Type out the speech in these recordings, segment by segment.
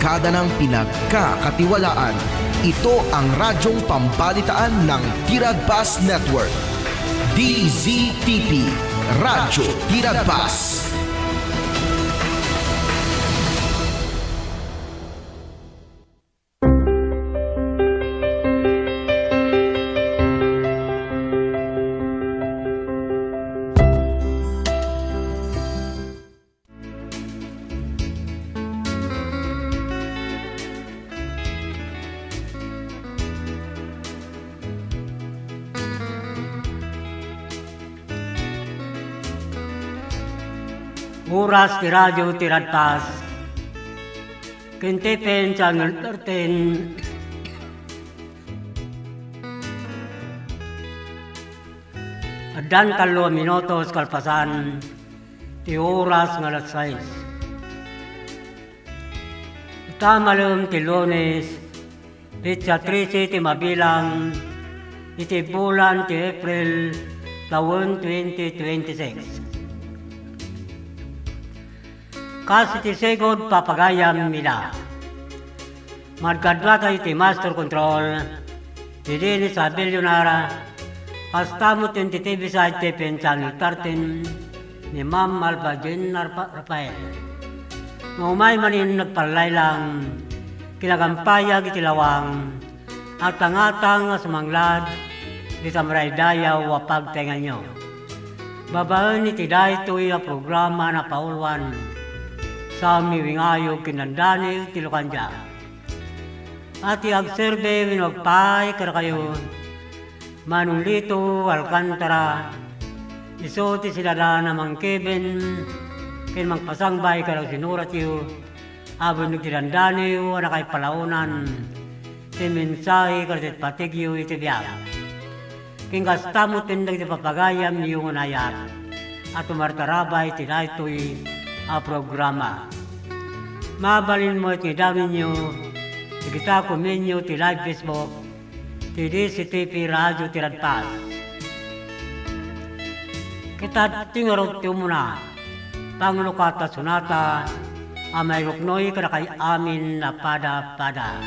barkada ng pinagkakatiwalaan. Ito ang radyong pambalitaan ng Tiragpas Network. DZTP, Radyo Tiragpas. Oras di Radyo Tiragpas, Kintipen Channel 13, Adan 2 minutos kalpasan, ti oras ng alas 6. Itamalum ti Lunes, Pitsa 13 ti mabilang, iti bulan ti April, taon 2026. Kasi ti segod papagayam nila. Magkadwa tayo ti Master Control, ti Dennis Abellonara, pastamot yung ti TV site ti Channel 13, ni Ma'am Alba Jean Rafael. Maumay manin nagpalay lang, kinagampayag itilawang, at tangatang sumanglad, di tamray dayaw wapag tenga nyo. Babaan iti dahi ito'y programa na paulwan, sa miwingayo kinandani tilukanja. At i-agserbe winagpay kara kayo, manong lito, alkantara, iso ti silada namang Kevin, kin magpasangbay kara sinurat yu, abon nagtirandani yu, anakay palaunan, ti mensahe kara tit patigyo iti biyag. Kin kastamot tindag ti papagayam yu ngunayat, at umartarabay ti daytoy a programa. Mabalin mo iti dami nyo, kita kuminyo ti live Facebook, ti DZTP Radyo Tiragpas. Kita tingarot ti muna, panglukata sunata, amay ruknoy kada kay amin na pada-pada.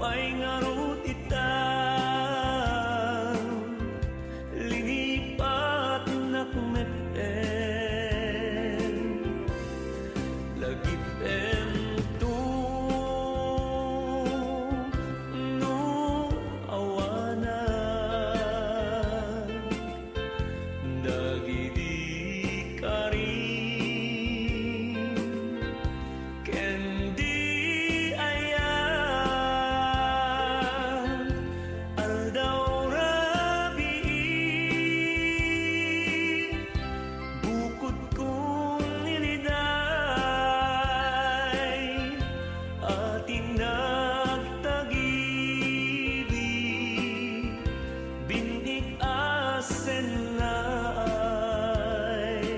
pa'y ngarut ita linipat na kumepen lagip tu no awanan dagidi karin kendi ayan aldaw rabi bukod kong niliday ating nagtagibig binig asen na ay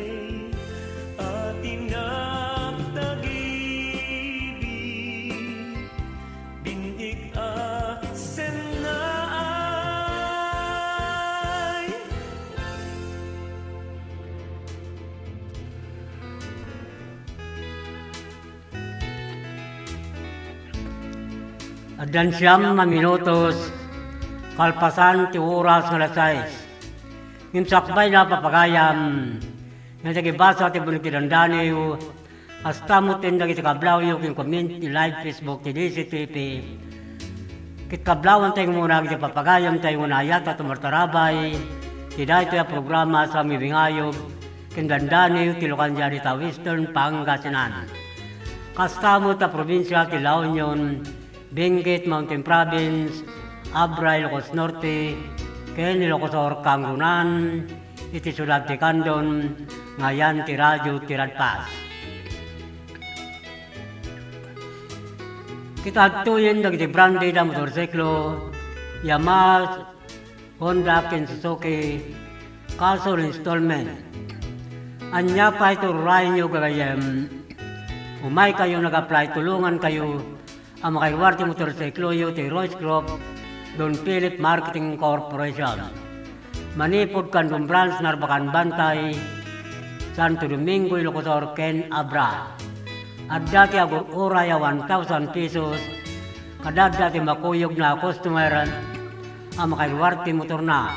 ating nagtagibig binig asen na ay Adan siyam na minutos, kalpasan ti oras nga alas 6. Yung sakbay na papagayam, yung nagibasa ti bunig tinandaniyo, hasta mo tindag iti kablaw yung comment ti live Facebook ti DCTV. Kit kablawan tayo muna iti papagayam tayo muna ayat at umartarabay, ti dahi tayo programa sa mibingayog, kindandaniyo ti Lucandia ta Western Pangasinan. Kastamo ta probinsya ti La Union, Benguet Mountain Province, Abra Ilocos Norte, ken Ilocos Sur Kangunan, iti Sulad ti Candon, ngayan ti Radyo Tiradpas. Kita tuyin dagiti brande da motorsiklo, Yamaha, Honda, ken Suzuki, Castle Installment. Anya pa ito rain nyo gagayem, umay kayo nag-apply, tulungan kayo, ang makaiwarti motorsiklo yu ti Royce Group, Don Philip Marketing Corporation. Manipod kan branch Narbacan Bantay, Santo Domingo, Ilocos Sur, ken Abra. At dati agur uraya 1,000 pesos, kada dati makuyog na customer, ang makaiwarti motor na.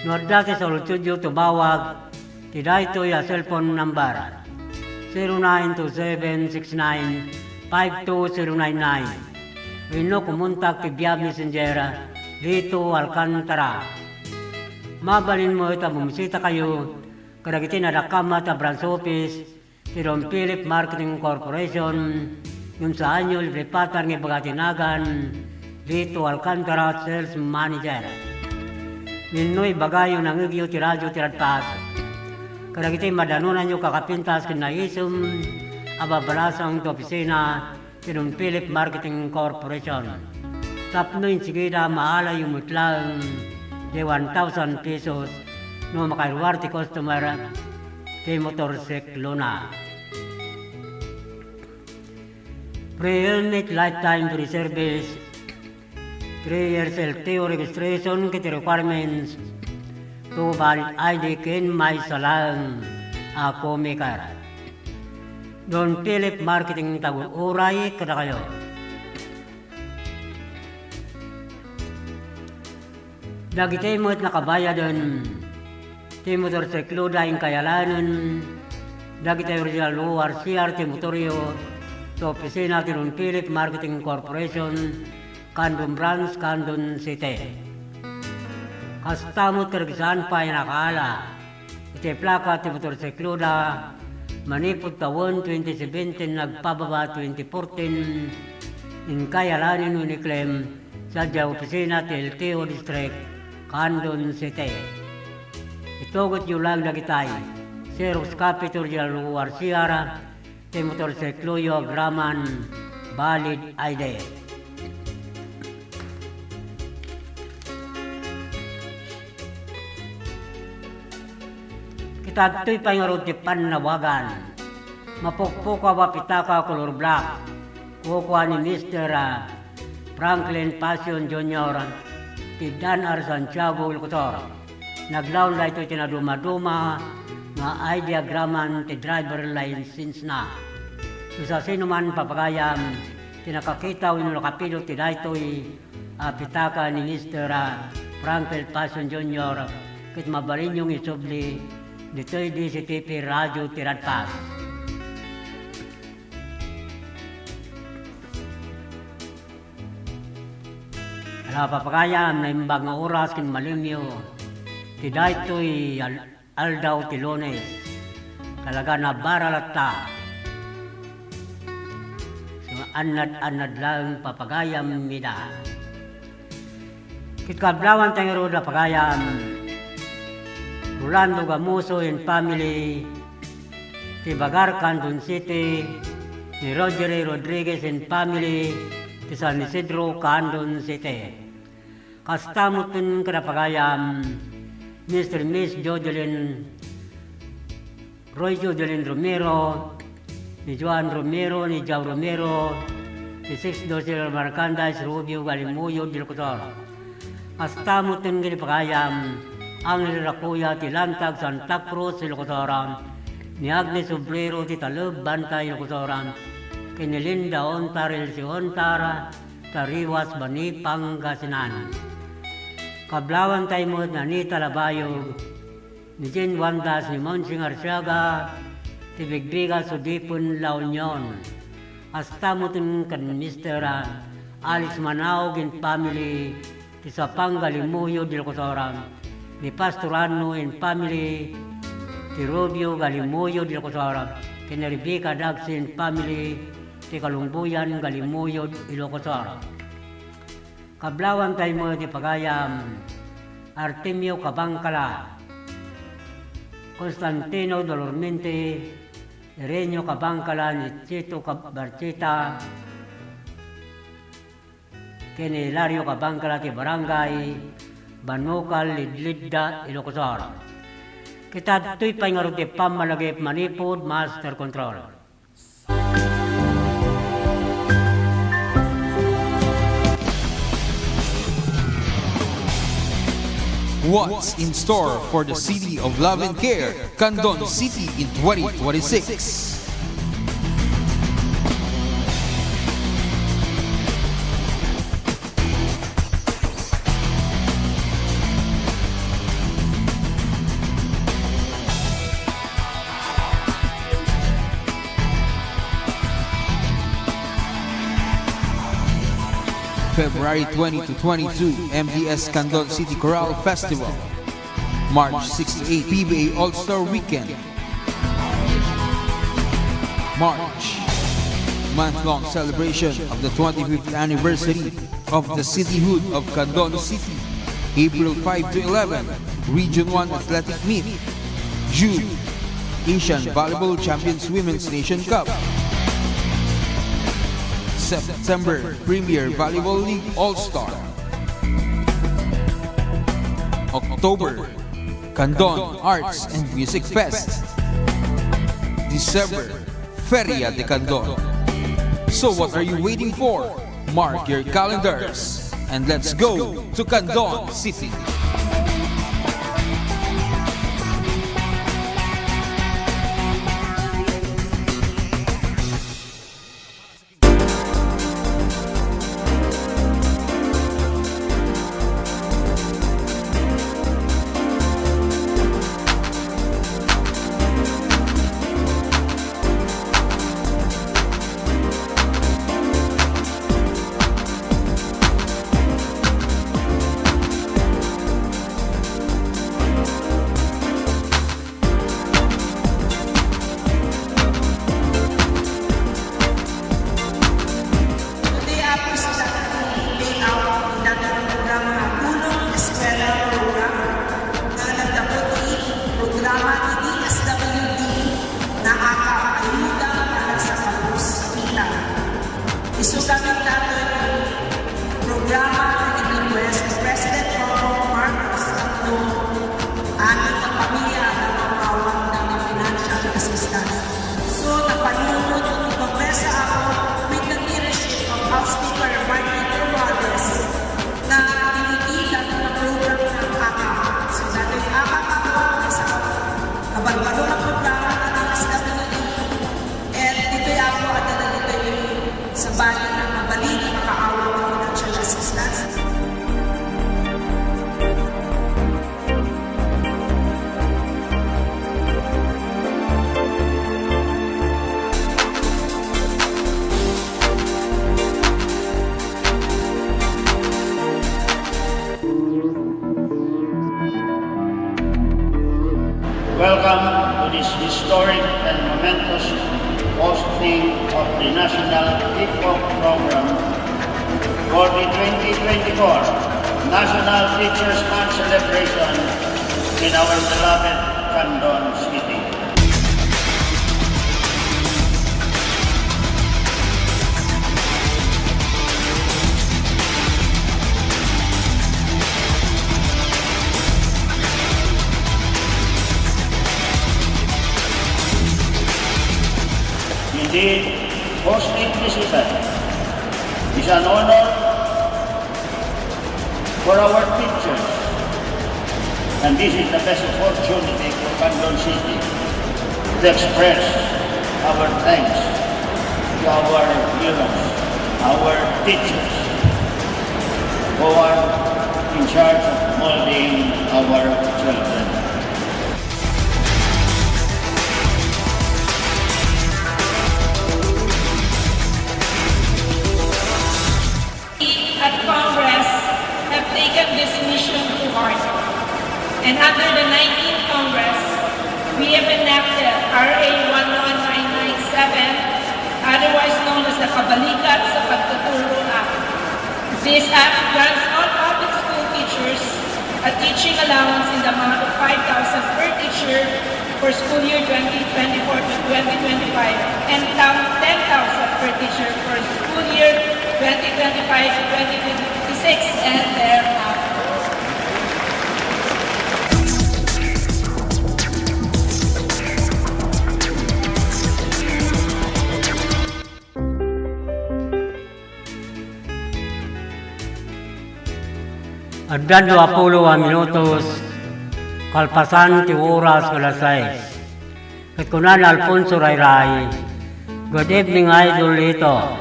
No dati sa studio tumawag, tiday to ya cellphone number 0927695299. Wino kumuntak ti Biab Messenger dito Alcantara. Mabalin mo ito, bumisita kayo, kadagiti nadakama ta branch office, ti Don Philip Marketing Corporation, yung sa anyo lipatar ng Bagatinagan, dito Alcantara Sales Manager. Ninoy bagayo nangigyo ti radyo tiradpas, kadagiti madanunan nyo kakapintas kinaisum, ababalasang to opisina, ti Don Philip Marketing Corporation. Tapno yung sigida maala yung mutlang di 1,000 pesos no makaiwar ti customer ti motorsiklo na. Pre-helmet lifetime free service, 3 years LTO registration kiti requirements, to valid ID ken may salang ako maker. Don Philip Marketing Tagul Uray kada kayo. Dagiti mo't nakabayadon, ti motorsiklo daing kayalanon, dagiti original luar CR ti motoryo, to opisina ti Don Philip Marketing Corporation, Candon Branch, Candon City. Kastamot tergisan pa nakala, iti plaka ti motorsiklo da, manipod taon 2017 nagpababa 2014, in kayalanin uniklem sa opisina ti LTO District, Candon City. Itugot yung lang nagitay, Xerox Capital General Luar Sierra, ti motorsiklo yu agraman, valid ID. Kitagto'y pangarod ti panawagan, mapukpuka wa pitaka color black, kukuha ni Mr. Franklin Passion Jr. ti Dan R. Santiago Locutor. Naglaon na ito tinaduma-duma nga ay diagraman ti driver license na. Sa sino man papagayam, tinakakitaw yung nakapilo tinaytoy pitaka ni Mr. Frankel Pason Jr. Kit mabalin yung isubli dito'y DCTP Radio Tiradpas. Papagayam na imbag nga oras kin malimyo ti daytoy aldaw ti Lunes talaga na baralata so anad lang papagayam mida kit kablawan tayo roda pagayam Rolando Gamuso and family ti Bagar Candon City ti Roger Rodriguez and family ti San Isidro Candon City. Kastamutin kadapagayam Mr. Miss Jodelyn Roy Jodelyn Romero ni Juan Romero ni Jau Romero ni 612 Marcandas Rubio Galimuyo del Cotor. Kastamutin kadapagayam Angel Rakuya ti Lantag Santa Cruz del Cotoran ni Agnes Obrero ti Talub Bantay del Cotoran kinilinda Ontaril si Ontara Tariwas Bani Pangasinan. Kablawan tayo mo na ni Talabayog, ni Jen Wandas, ni Monsing Arsiaga, ti Bigbiga Sudipon La Union. Hasta mo tin kan Mr. Alex Manaog and family, ti Sapanga Limuyo del Cotoran, ni Pastorano and family, ti Rubio Galimuyo del Cotoran, kina Rebecca Dagsi and family, ti Kalungbuyan Galimuyo Ilocotoran. Kablawan tayo mo di pagayam Artemio Cabangcala, Constantino Dolormente, Irenio Cabangcala ni Chito Barchita, kini Hilario Cabangcala ti Barangay Banukal Lidlidda Ilocosar. Kita tuy pa nga ti pamalagip manipod master control. What's in store for the City of Love and Care, Candon City in 2026? February 20 to 22, MDS Candon City Chorale Festival. March 6 to 8, PBA All-Star Weekend. March, month-long celebration of the 25th anniversary of the cityhood of Candon City. April 5 to 11, Region 1 Athletic Meet. June, Asian Volleyball Champions Women's Nation Cup. September, Premier Volleyball League All-Star. October, Candon Arts and Music Fest. December, Feria de Candon. So what are you waiting for? Mark your calendars and let's go to Candon City. assistance. Welcome to this historic and momentous hosting of the National Hip-Hop Program for the 2024 National Teachers Month celebration in our beloved Candon City. Indeed, hosting this event is an honor for our teachers, and this is the best opportunity for Candon City to express our thanks to our heroes, our teachers, who are in charge of molding our children. At Congress have taken this mission to heart. And under the 19th Congress, we have enacted RA 11997, otherwise known as the Kabalikat sa Pagtuturo Act. This act grants all public school teachers a teaching allowance in the amount of 5,000 per teacher for school year 2024 to 2025 and 10,000 per teacher for school year 2025 to 2026 and thereafter. Agdan 20 minutos, kalpasan ti oras alas 6. Katunan Alfonso Rayray, good evening idol ito.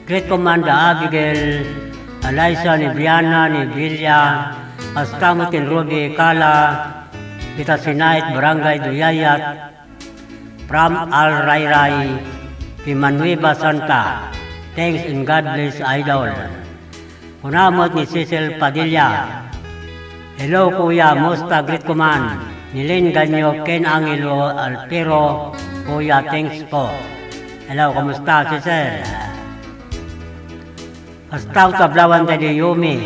Great Commander Abigail, Eliza Nibriana, Nibilia, Astamutin Ruby Kala, kita Sinait Barangay Duyayat, Pram Al Rayray, Pimanueva Santa, thanks and God bless idol. Kunamot ni Cecil Padilla. Hello Kuya, musta Great Command. Nilin Ganyo, Ken Angelo Alpero, Kuya, thanks po. Hello, kamusta Cecil? Astaw tablawan tayo Yumi.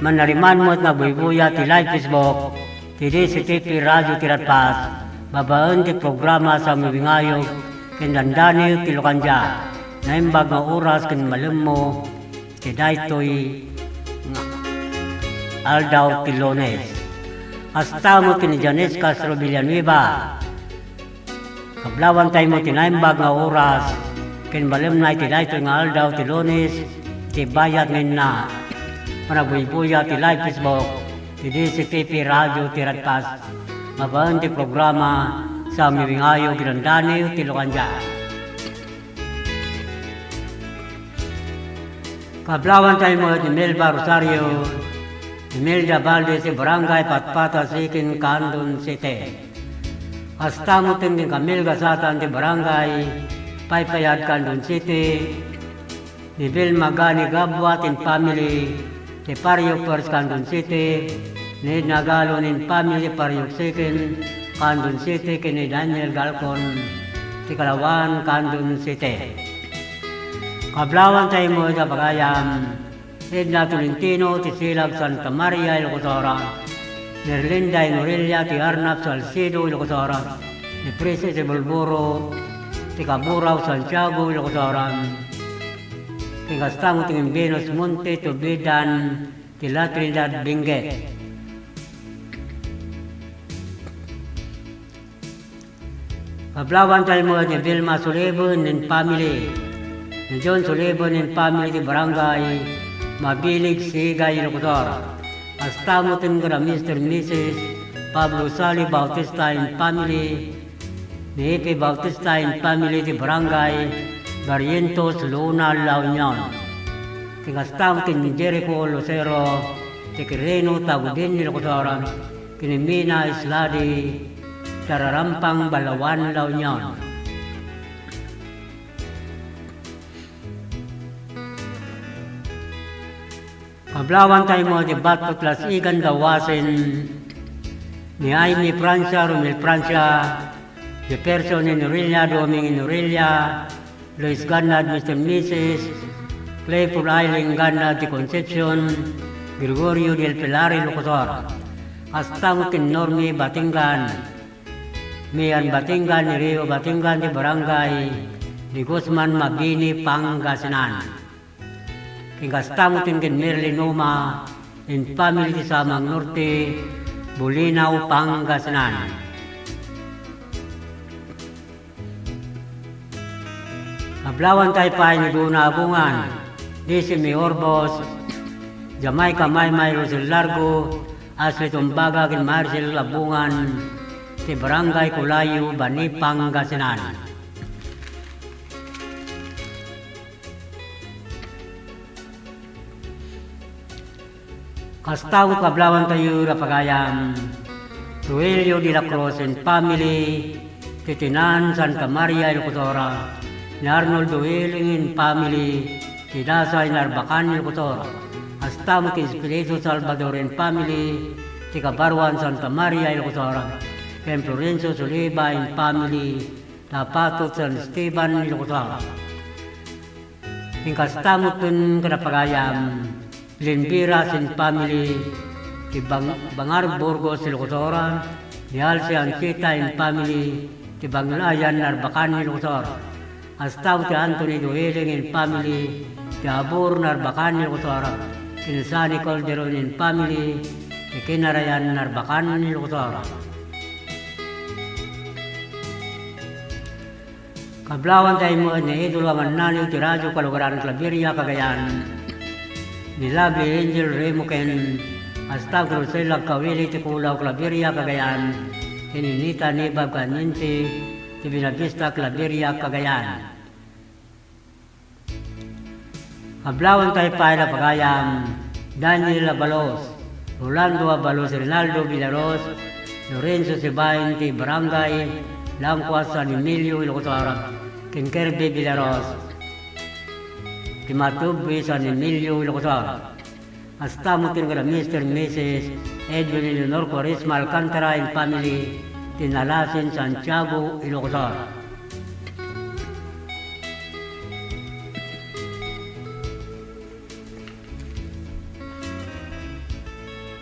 Manariman mo't nagbuibuya ti live Facebook, ti DCTV Radio Tiratpas, babaan ti programa sa mabingayog, kindandani ti Lokanja, naimbag nga oras kin malam mo, ti daytoy Aldaw Tilones. Hasta mo kini Janes Castro Villanueva. Kablawan tayo mo tinaimbag nga oras, kin malam na ti daytoy nga Aldaw Tilones, ti bayat ngayon na. Managbuibuya ti live Facebook, ti DCTV Radio Tiratpas, mabaan ti programa sa mibingayo ginandani ti Lokanja. Kablawan tayo mo ni Melba Rosario, Imelda Valdez, Barangay Patpata, Sikin, Candon City. Hasta mo din Camille Gasatan, di Barangay Paypayad, Candon City. Ni Bill Magani Gabwat in family, ni Pariok First, Candon City. Ni Nagalo in family, Pariok Second, Candon City. Kini Daniel Galcon, ti Kalawan, Candon City. Kablawan tayo mo sa Bagayam, Edna Tolentino, ti Silab Santa Maria, Ilocosora, Nerlinda Inorelia, ti Arnab Salcido, Ilocosora, ni Princess Bulburo, ti Caburaw, Santiago, Ilocosora, ti Gastamo, ti Venus Monte, Tubidan, ti La Trinidad, Benguet. Kablawan tayo mo ni Vilma Sulebon and family, ni John Sulebon and family di Barangay Mabilig, Sigay, Ilocosora. Hasta mo tin ka Mr. and Mrs. Pablo Sali Bautista and family, ni Epe Bautista and family di Barangay Barrientos, Luna, La Union. Kingastam kin Jericho Lucero, Tikireno Tagudin Nilocotoran, Kinimina Isladi, Tararampang Balawan La Union. Kablawan tayo mo di Bato Klas Igan Dawasin, ni Aimee Francia, Romel Francia, di Person ni Norelia, Doming Norelia, Luis Ganad, Mr. Mrs., Claypool Ailing Ganad, di Concepcion, Gregorio del Pilar, Locutor, Astamutin Normi Batingan, Mian Batingan, ni Rio Batingan, di Barangay, di Guzman Mabini, Pangasinan. Kingastamutin kin Merlin Noma, in family di Samang Norte, Bulinaw, Pangasinan. Ablawan tayo pa ni Duna Abungan, Disi Mi Orbos, Jamaica Maymay Rosel Largo, Asli Tumbaga kin Marcel Abungan, ti Barangay Kulayo, Bani, Pangasinan. Kastawit kablawan tayo rapagayam, Ruelio de la Cruz and family, Titinan Santa Maria Locutora, ni Arnold Dueling and family, Tidasay Narbacan Locutora, Astamut Espiritu Salvador and family, Tikabarwan Santa Maria Locutora, Ken Florencio Soliva and family, Tapatot San Esteban Locutora. Kastamutun karapagayam, Linbiras and family, di Bangar Burgos Locutora, di Alce Anchita and family, di Banglayan Narbacan Locutora, Astaw ti Anthony Dueling and family, di Abur Narbacan Locutora, Kinsani Calderon and family, di Kinarayan Narbacan Locutora. Kablawan tayo mo ni Idol Mananyo ti Radyo Kalugaran Claveria Cagayan, ni Lovely Angel Remuken, Astaw Cruzela Kawili ti Kulaw Claveria Cagayan, Kininita Nibab Kanyinti, ti Binavista Claveria Cagayan. Kablawan tayo pa na pagayam, Daniel Abalos, Rolando Abalos, Rinaldo Villaros, Lorenzo Sibain ti Barangay, Langkwas San Emilio Locutora, Kinkerbe Villaros, Timatubwi San Emilio Locutora, Astamutin ka Mr. Mrs. Edwin Eleanor Quaresma Alcantara and family, Tinalasin Santiago Locutora.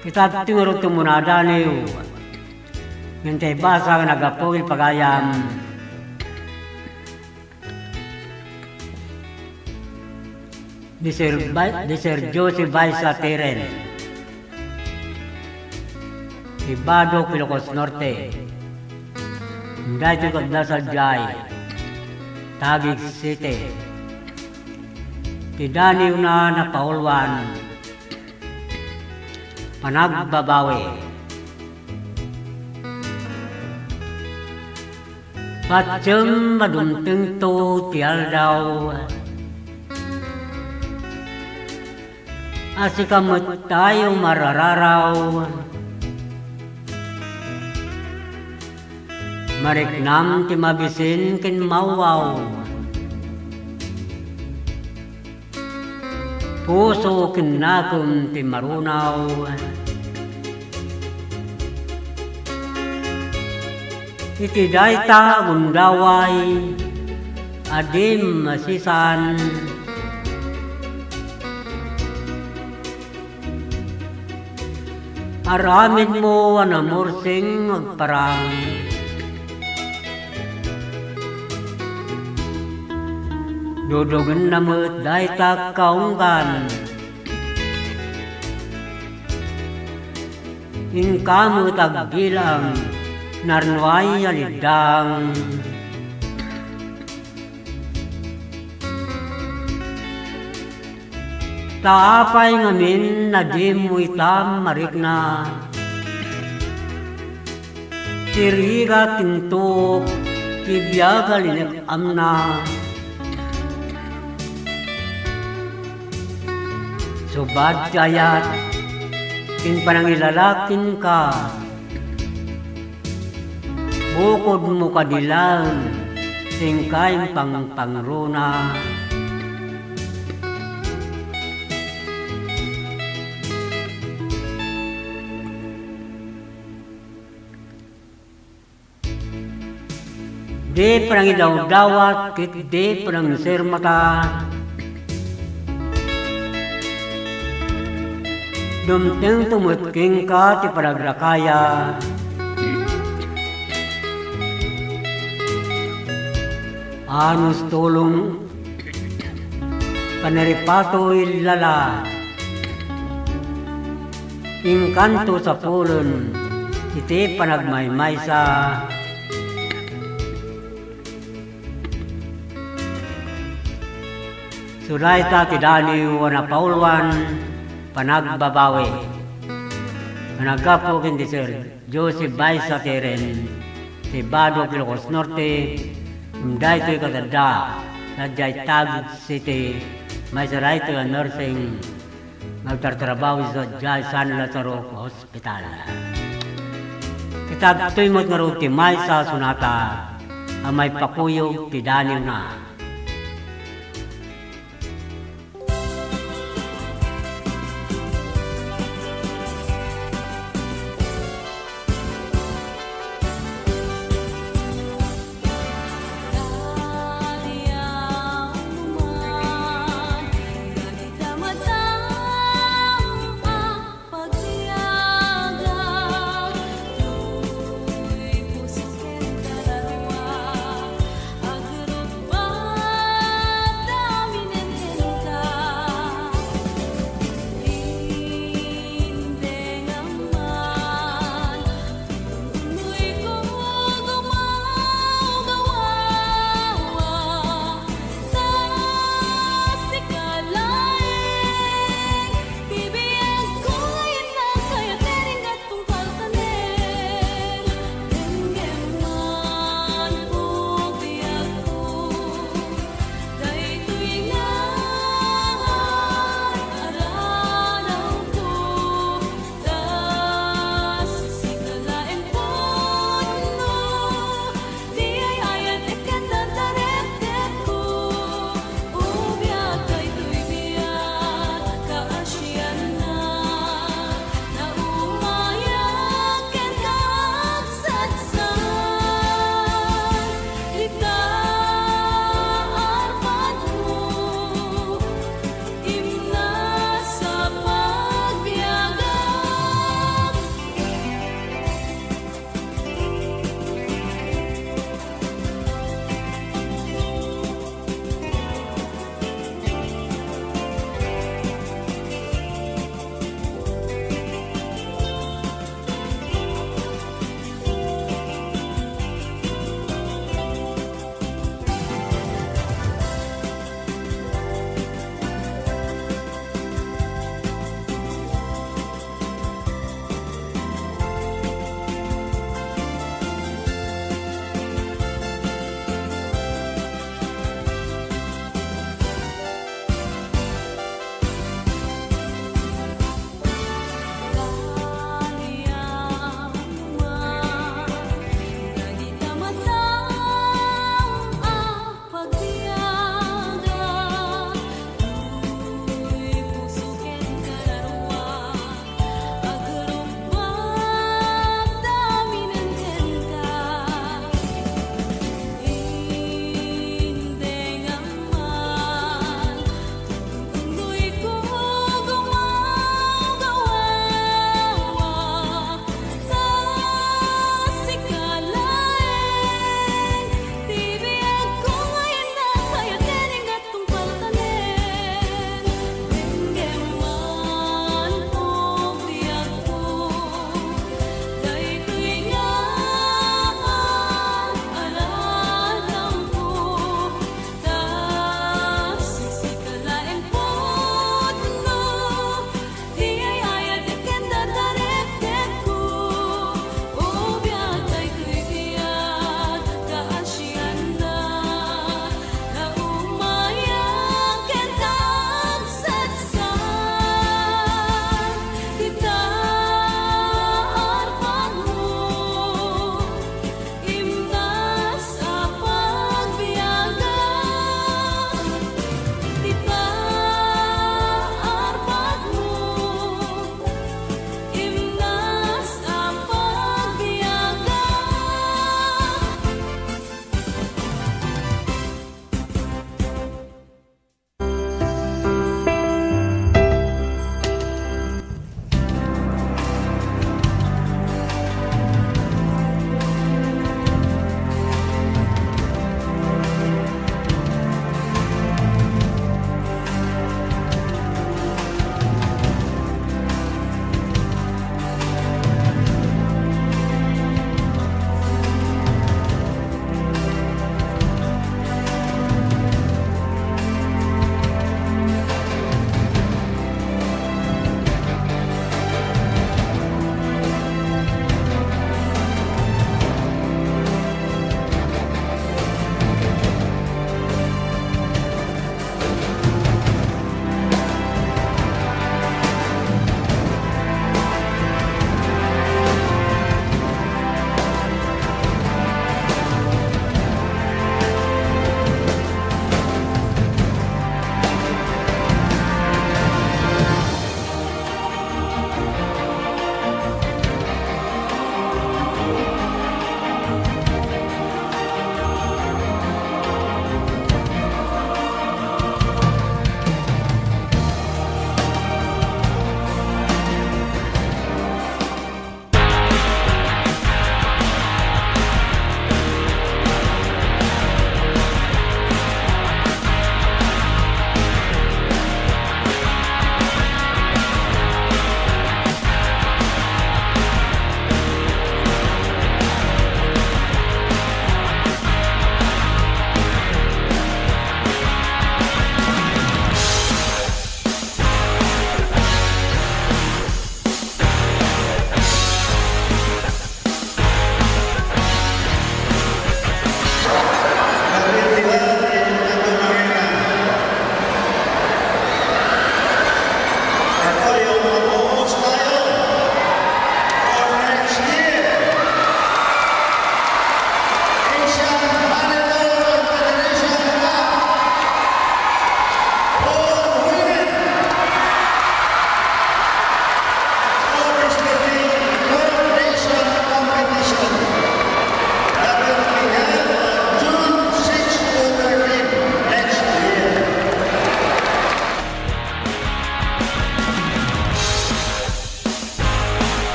Kita tingurot tumunada niyo, ngintay basa nga nagapogil pagayam, di Sir Joseph Baisa Teren, di Bado Ilocos Norte, dahil ko Dasal Jai, Taguig City, di Dani Una na Paulwan, Panagbabawi, Patsyem madunting to tial daw, asikamot tayong marararaw, mariknam ti mabisin kin mawaw, puso kinakum ti marunaw, iti dayta gundaway, adim masisan, aramid mo anamursing magparang, dudugan namut dayta kaunggan, ingkamut agbilang, narnuay alidang. Taapay ngamin na di mo itam marikna, siriga tintok, tibiyaga linik amna. Subad kayat, kinpanangilalakin ka. Bukod mo kadilang, tingkay pangruna. Di panangidawdawat, kit di panangisirmata. Dumting tumutking ka ti paragrakaya. Anus tulong panaripato ilala. Ingkanto sa pulon, iti panagmaymaysa. Sulaita ti Dani wana Paulwan, panagbabawi. Managapo kindi Sir Joseph Baisa Teren, ti Bado Ilocos Norte, Umday to'y katanda, sadyay Taguig City, may saray to'y nursing, magtartrabaho sa Jai San Lazaro Hospital. Kitag to'y matngarot ti may sa sunata, ang may pakuyog ti Dani na. Agrupa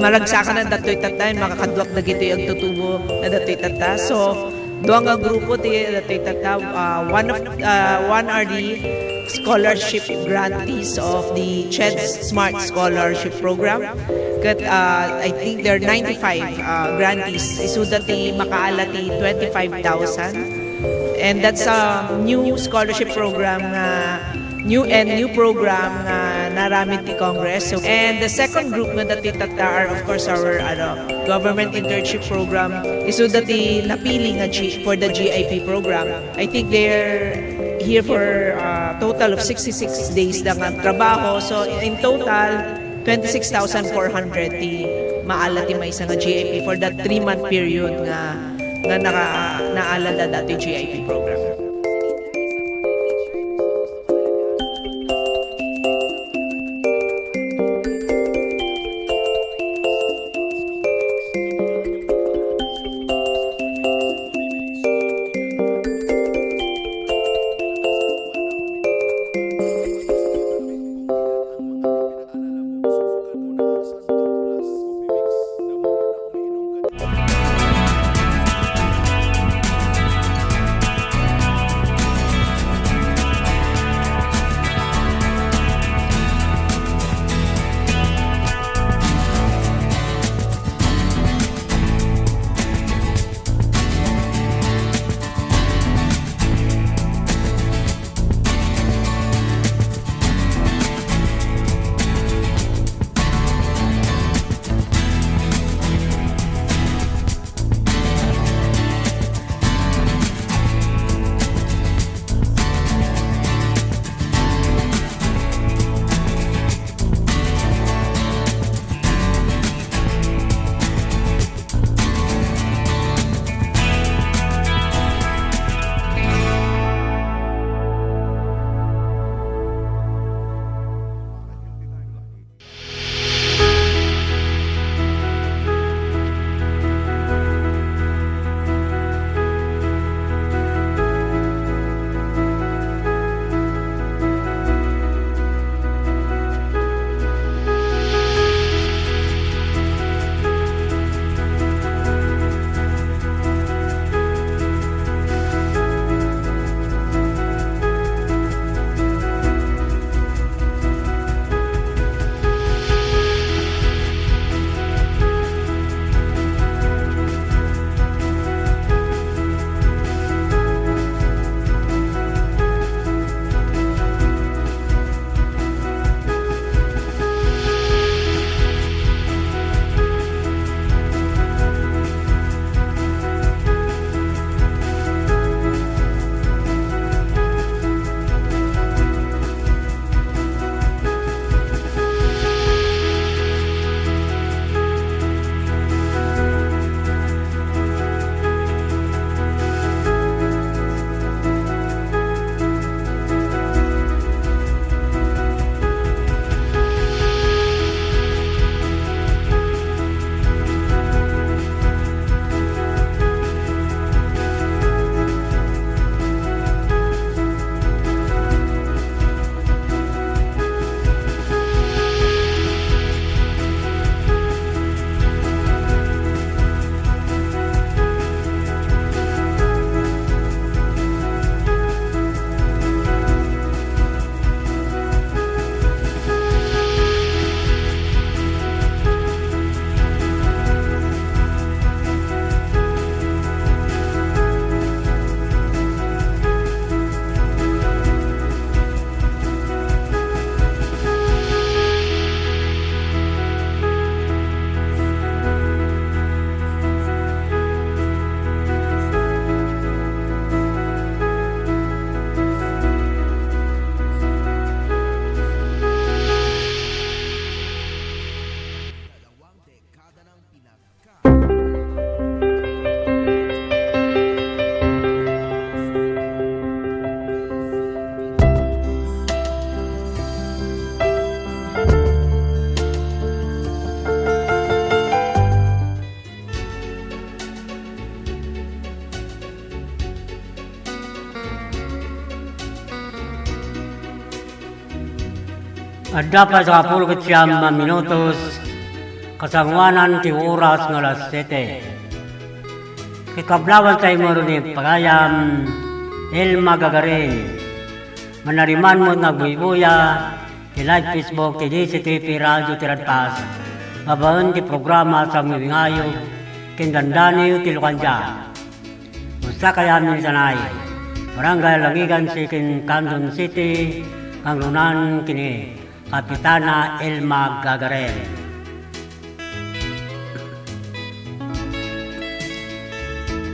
maragsakan na datoy tatay, makakadwak na gito yung tutubo na datoy tata. So, doang nga grupo ti datoy tata, one are the scholarship grantees of the CHED Smart Scholarship Program. Kat, I think there are 95 grantees. Isu dati makaala ti 25,000. And that's a new scholarship program na new program na naramit ni Congress. So, and the second group na dati tata are of course our government internship program. Isu dati napili nga for the GIP program. I think they're here for a total of 66 days lang ang trabaho. So in total 26,400 ti maala ti may isang GIP for that 3-month period nga naalala dati GIP program. Adda pa sa 10 minutos kasangwanan ti oras ng alas 7. Kikablawan tayo mo rin pagayam Elma Gagarin. Manariman mo nagbuybuya ti live Facebook ti DCTV Radio Tiradpas. Mabaon ti programa sa mibingayo kindandaniyo ti Lucandia. Musta kayamin sanay. Barangay Langigan Sikin Candon City ang lunan kini Kapitana Elma Gagarin.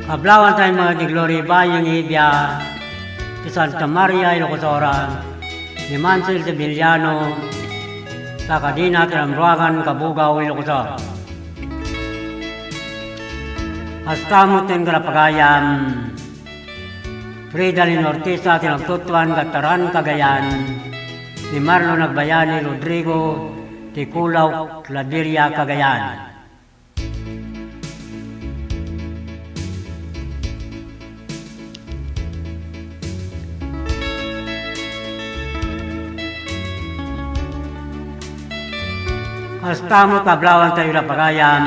Kablawan tayo mga di Glory Bayang Ibya, ti Santa Maria Ilocosora, ni Mansell Sevillano, sa Kadina Tinamruagan, Kabugaw, Ilocosora. Astamot ng Kalapagayam, Fridalin Ortiz sa Tinagtutuan, Gataran, Cagayan, ni Marlo Nagbayani, Rodrigo, ti Kulaw, Claveria, Cagayan. Astamo kablawan tayo na pagayam.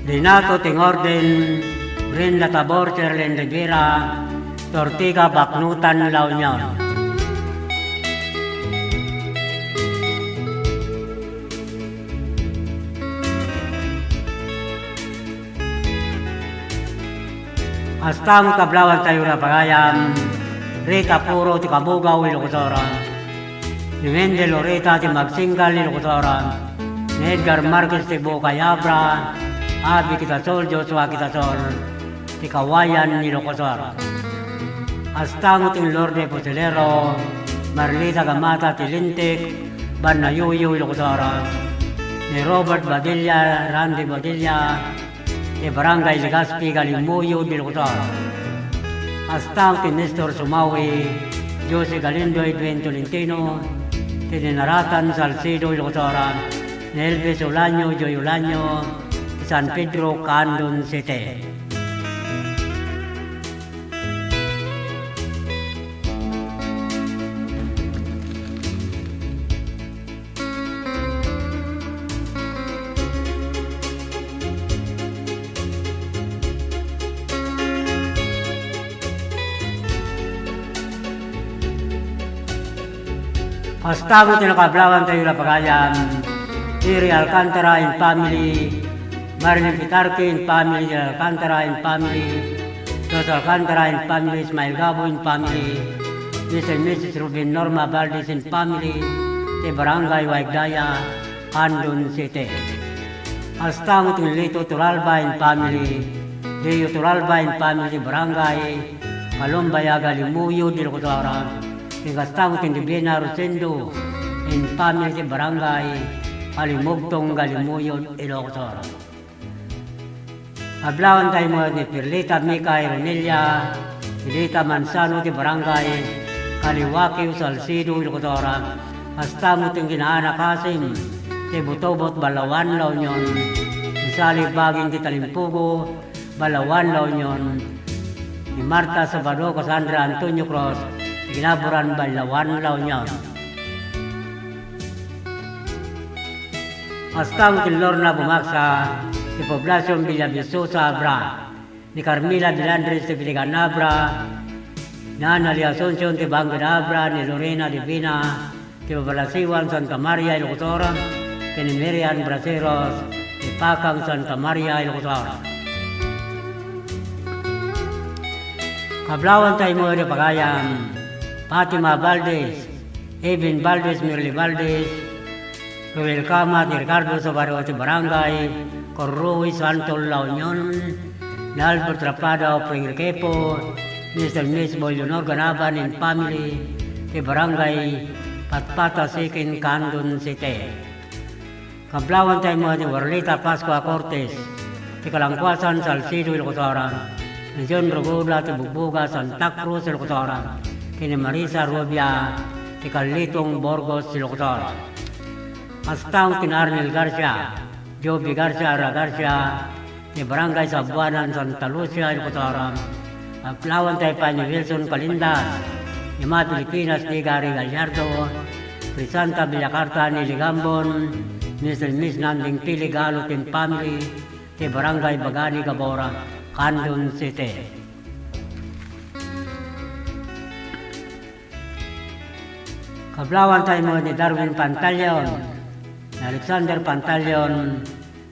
Renato Tingorden, Brenda Tabor, Cherlen Rivera, Tortiga Baknutan, La Union. Astamo kablawan tayo na pagayam. Rita Puro ti Kabugaw, Ilocosora. Ni Mende Loreta ti Magsingal, Ilocosora. Ni Edgar Marquez ti Bocayabra. Abi Kitasol, Joshua Kitasol. Ti Kawayan, Ilocosora. Astango ti Lorde Posilero. Marlita Gamata ti Lintik. Banayuyo, Ilocosora. Ni Robert Badilla, Randy Badilla. Ti Barangay Legazpi, Galimuyo, Ilocosora. Astang ti Nestor Sumawi, Jose Galindo, Edwin Tolentino, ti Dinaratan Salcedo, Ilocosora, ni Elvis Ulanyo, Joy Ulanyo, San Pedro, Candon City. Astago tinakablawan tayo na pagayam, Siri Alcantara and family, Marilyn Pitarque and family, Alcantara and family, Dos Alcantara and family, Ismael Gabo and family, Mr. and Mrs. Ruben Norma Valdez and family, the Barangay Waigdaya, Candon City. Astago tinilito Turalba and family, Deo Turalba and family, Barangay, Kalumbayaga Limuyo, Dilocosora, Tingastamo Tindibina Rosendo, in family Barangay, Alimugtong Galimuyo, Ilocosora. Hablawan tayo mo ni Pirlita Mika Ironelia, Pirlita Mansano di Barangay, Kaliwaki Salcido, Ilocosora. Astamo ting Ginaana Kasim, ti Butobot Balawan, La Union, Isali Baging di Talimpugo, Balawan, La Union, ni Marta Sabado, Cassandra Antonio Cruz, Ginaburan Balawan, La Union. Astamo ti Lorna Bumaksa, ti Poblacion Villavisosa Abra, ni Carmila Dilandres ti Viliganabra, ni Ana Li Asuncion ti Banganabra, ni Lorena Divina, ti Babalasiwan Santa Maria Ilocosora, ti ni Miriam Braceros, ti Pakang Santa Maria Ilocosora. Kablawan tayo mo di Pagayam, Fatima Valdez, Evan Valdez, Mirli Valdez, Ruel Kama, Ricardo Sabaro ti Barangay, Corrui, Santol, La Union, ni Albert Rapada o Pringrequepo, Mr. Miss Leonor Ganaban and family, ti Barangay Patpata Sikin, Candon City. Kablawan tayo mo ni Warlita Pascua Cortes, ti Kalangkwasan, Salcido, Ilocosora, ni John Rogola, ti Bugbuga, Santa Cruz, Ilocosora, kini Marisa Rubia, ti Carlitong Borgos, Ilocosora. Astang ti Arnel Garcia, Joby Garcia, Ara Garcia, ti Barangay Sabuanan, Santa Lucia, Ilocosora. Kablawan tayo pa ni Wilson Calindas, ni mga Pilipinas ni Gary Gallardo, Crisanta Villacarta ni Ligambon, Mr. Miss Nanding Pili Galutin Family, ti Barangay Bagani Gabora, Candon City. Kablawan tayo mo ni Darwin Pantaleon, ni Alexander Pantaleon,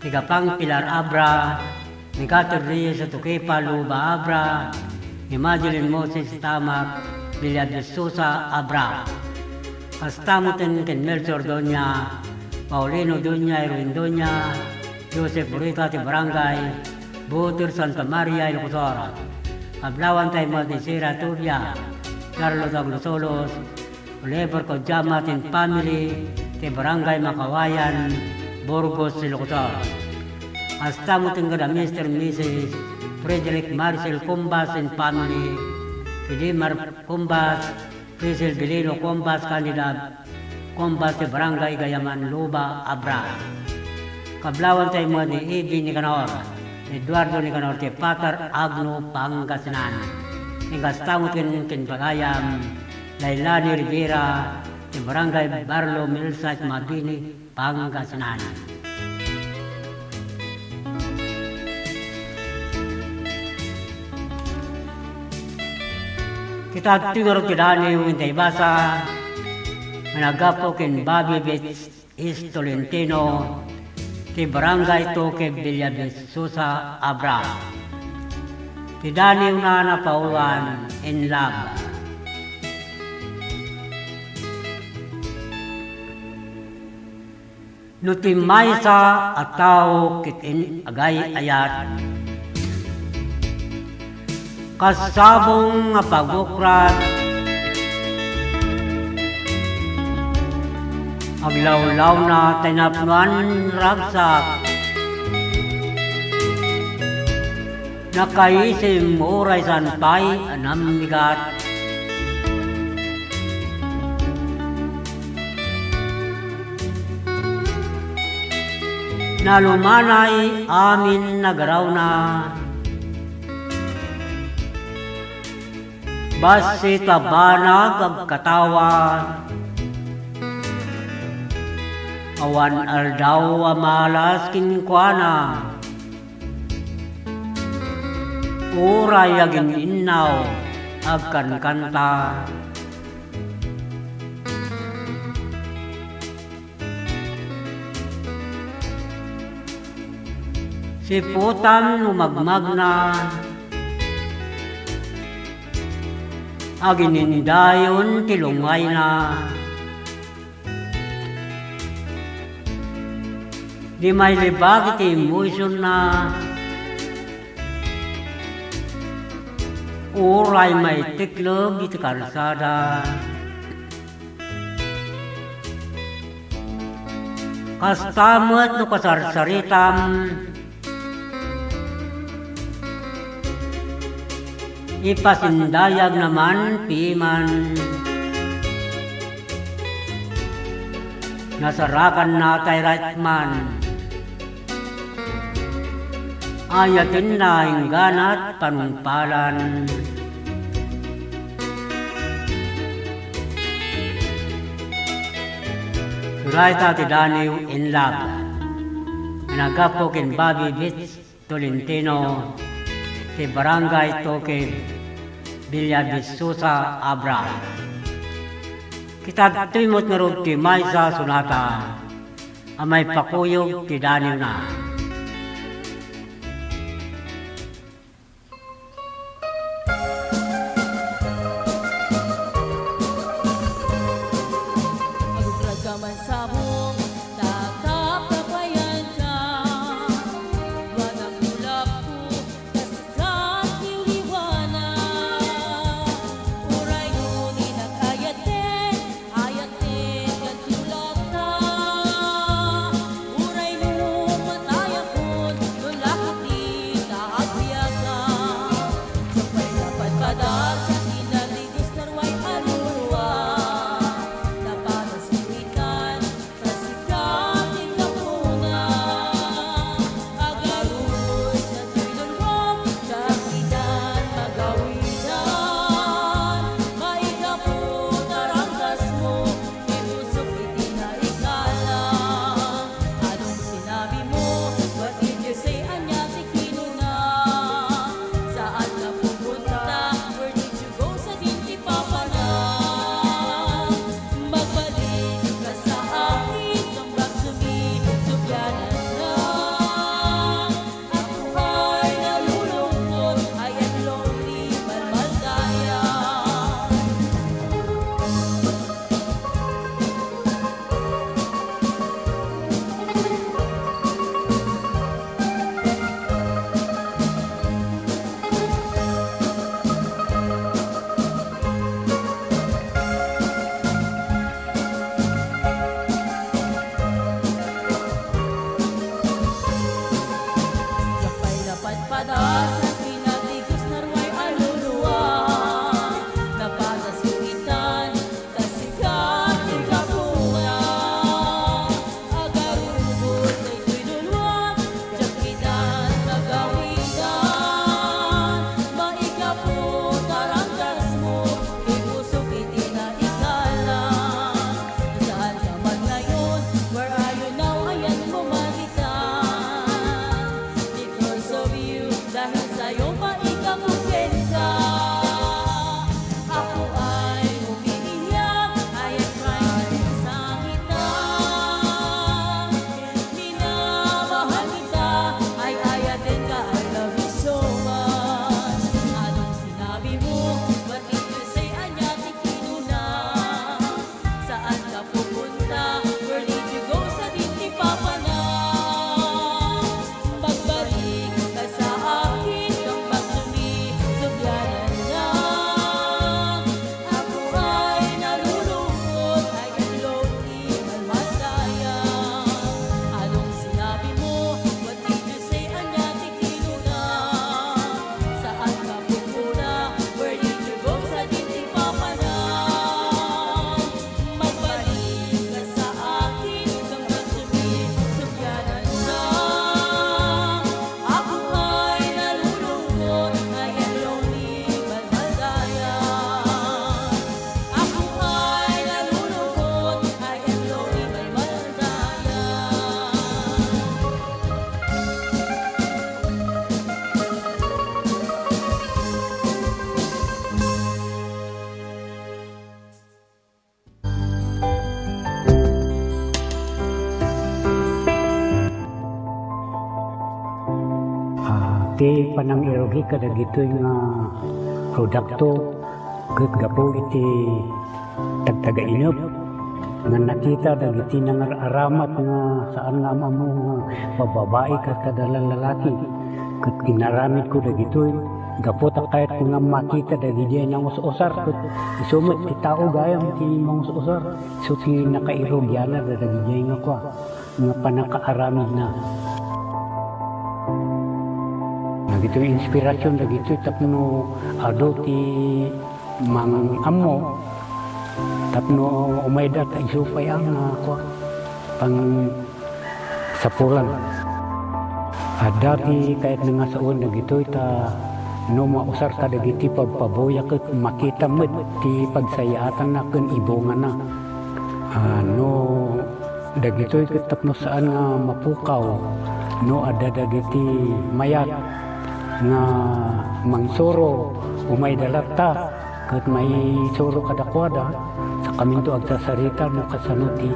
ni Gapang Pilar Abra, ni Gator Reyes sa Tukipa Luba Abra, ni Madeline Moses Tamak, Villa de Sousa Abra. Kastamutin ken Melchor Donya, Paulino Donya, Erwin Donya, Joseph Burita ti Barangay, Butur Santa Maria, Ilocosora. Kablawan tayo mo ni Sira Turia, Carlos Aglosolos, Oliver Kodjama tin Family, ti Barangay Makawayan, Burgos, Ilocosora. Kastamutin ka na Mr. and Mrs. Frederick Marcel Cumbas and Family, Pilimar Cumbas, Rizal Bilino Cumbas, Kanila Cumbas, ti Barangay Gayaman, Luba, Abra. Kablawan tayo mo ni Ibi Nicanor, Eduardo Nicanor, ti Patar Agno, Pangasinan. Ingastamot kin Bagayam, Lailani Rivera, ti Barangay Barlo, Milsat, Mabini, Pangasinan. Kita tingor kidani yung basa, managapo kin Bobby Beach East Tolentino, ti Barangay Toke Villa de Sousa Abra. Tidani una na pauwan in love. Nutimay sa ataw kitin agay ayat. Kasabong nga pagukrat, aglawlaw na tinapnuan ragsak, nakaisim oray sanpay anam migat. Nalumanay amin nagaraw na, basi tabana kagkatawan, awan aldaw amalas kinkwana, uray aging innaw agkan kanta. Si putam numagmag na, aginindayon tilungay na. Di may libag iti emotion na, uray may tiklog iti kalsada. Kastamot no kasarsaritam, ipasindayag naman piman. Nasarakan na tay rightman, ayatin na ingganat panungpalan. Suraita ti Daniw in love, nagapo kin Bobby Beach Tolentino, ti Barangay Toke Villa de Sousa Abra. Kita timot nga ron ti Maysa Sunata, amay pakuyog ti Daniw na. Aguglag ka man sabong, takap kapayan ka. Wanang ulap ko, kasikat iliwanag. Uray nuni nag-ayaten, ayaten katulak na. Uray numan Iti panang irogi kada gito nga produkto ket gapo iti tagtaga inop nga nakita dagiti nang aramat nga saan nga mamo nga bababae ket kada lalaki ket ginaramid ko dagitoy gapo ta kahit ko nga makita dagiti nang usar ket isumot ti tao gayam ti mangusar so ti nakairogyana dagiti nga kwa nga panakaaramid na. Nagito inspirasyon dagito tapno ado ti mang amo tapno umayda ta isupay ang ako pang sapulan. Ada ti kahit nga saon dagito ta no mausar ta dagiti pagpaboya ket makita met ti pagsayaatan na ken ibongan na. No dagito ket tapno saan nga mapukaw no ada dagiti mayat nga mangsuro umay dalata ket may suro kadakwada sa kaminto agsasarita no kasano ti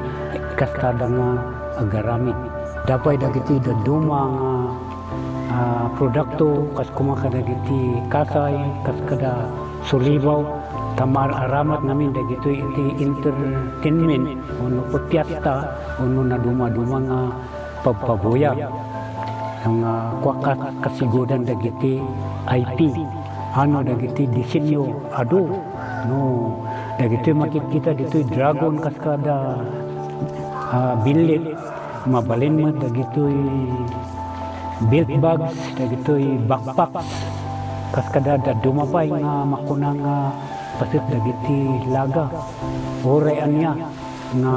kastada nga agaramid dapay dagiti daduma nga produkto kas kumaka dagiti kasay kas kada sulibaw tamar aramat namin dagito iti entertainment uno pagpiasta uno na duma-duma nga pagpabuya ang kwakat kasigudan dagiti IP ano dagiti disenyo ado no dagiti makikita dito dragon kaskada binlit mabalin mo dagito built bags dagito backpacks kaskada dumapay nga makunang pasit dagiti laga orayan niya nga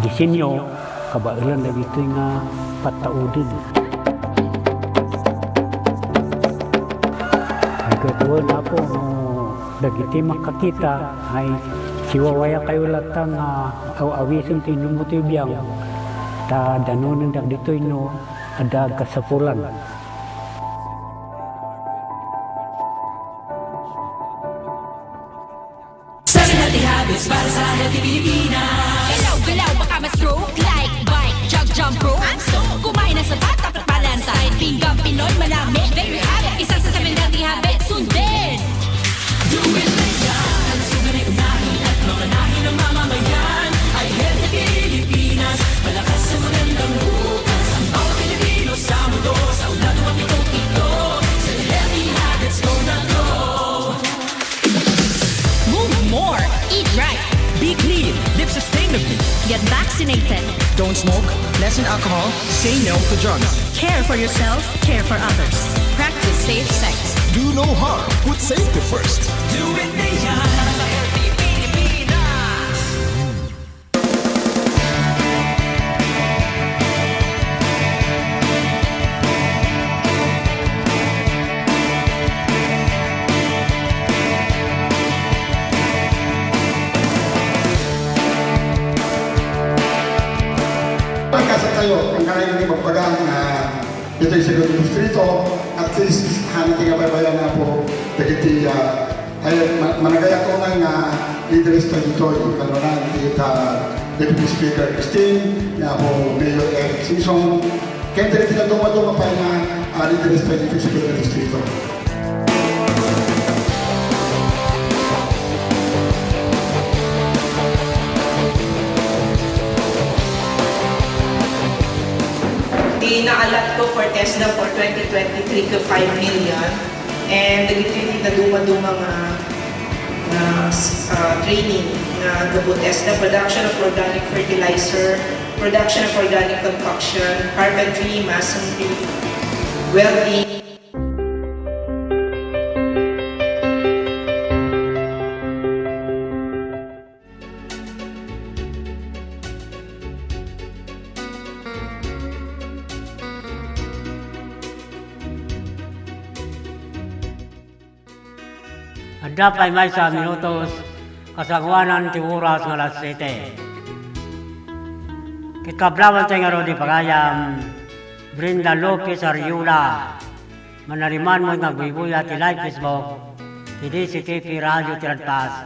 disenyo kabailan dagito nga pataudin. Ay katuon ako no dagiti makakita ay siwawaya kayo latang awisin ti numuti biyang ta danunin dagito no ada kasapulan. Galaw-galaw baka ma-stroke like bike, jump rope. Kumain na sa tatap at balansay. Pinggang Pinoy manami, very habit. Isa sa 7 dating habit, sundin. Do it like yan. Sugan ay unahin at manganahin ng mamamayan. Ay healthy Pilipinas, malakas sa magandang bukas. Ang bawat Pilipino sa mundo, sa unado ang pitong-pito. Sa healthy habits, go na go. Move more, eat right. Be clean, live sustainably. Get vaccinated. Don't smoke, lessen alcohol, say no to drugs. Care for yourself, care for others. Practice safe sex. Do no harm, put safety first. Do it na yan sa healthy Pilipinas. Pagkasa kayo, ang kanayin ng pagpagang ito yung siguro distrito, at least hanating ababayan na po dagiti ay managaya ko nga leaders to dito yung kalunan kita Deputy Speaker Christine na po Mayor Eric Simpson kaya dito na tumaduma pa na leaders to dito siguro distrito. Inaalat ko for TESDA for 2023 ko 5 million and dagiti na duma-duma nga training nga gabot TESDA, production of organic fertilizer, production of organic concoction, carpentry, masonry, welding. Ada pa may sa minutos kasangwanan ti oras nga alas 7. Kikablawan tayo nga ro di pagayam Brenda Lopez Ariula manariman mo nga buibuya ti live Facebook ti DCTV Radio Tiradpas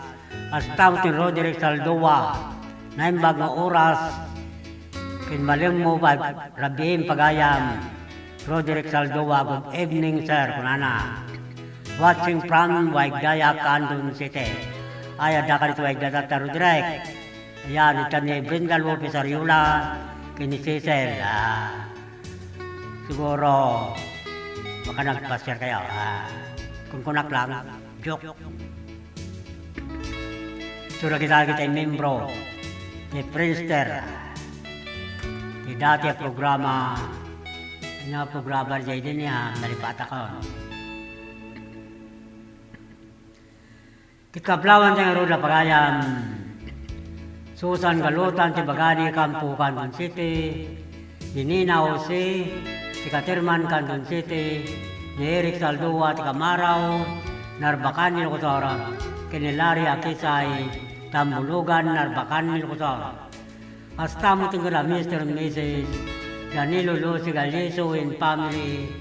astaw ti Roderick Saldoa naimbag nga oras kin maling mo pa rabihim pagayam Roderick Saldoa, good evening sir, kunana. Watching from Waigdaya, Kandun City. Ay, ada ka dito Waigdaya, Roderick. Ayan, ito ni Brindal Wolpe Sariula, kini Cecil. Siguro, baka nagpa-share kayo. Kung kunak lang, joke. Sura kita yung membro ni Prinster. Di dati programa, programa dyan din niya, nalipata ko. Kitkablawan tayo roda pagayam, Susan Galutan, Tibagani, Kampu, Canton City, Dinina Jose, Tikatirman, Canton City, ni Eric Saldua, Tikamaraw, Narbakan, Nilukutora, Kinilari, Akisay, Tambulugan, Narbakan, Nilukutora. Hasta mo tingala Mr. and Mrs. Danilo Lucy Galiso and family,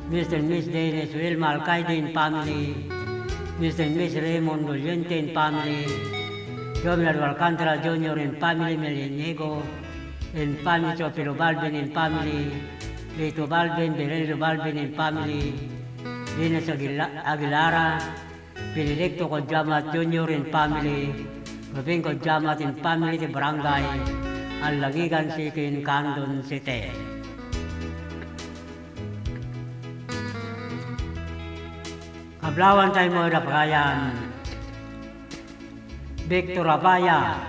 Mr. and Miss Dennis Wilma Alcaide and family, Mr. and Miss Raymond Doliente and family, Jomar Alcantara Jr. and family, Meliniego and family, Chopilo Balvin and family, Lito Balvin, Berelio Balvin and family, Dinas Aguilara, Benedicto Kodjamat Jr. and family, Robin Kodjamat and family, the barangay, Alagigan City in Kandun City. Kablawan tayo mo na pagayan, Victor Abaya,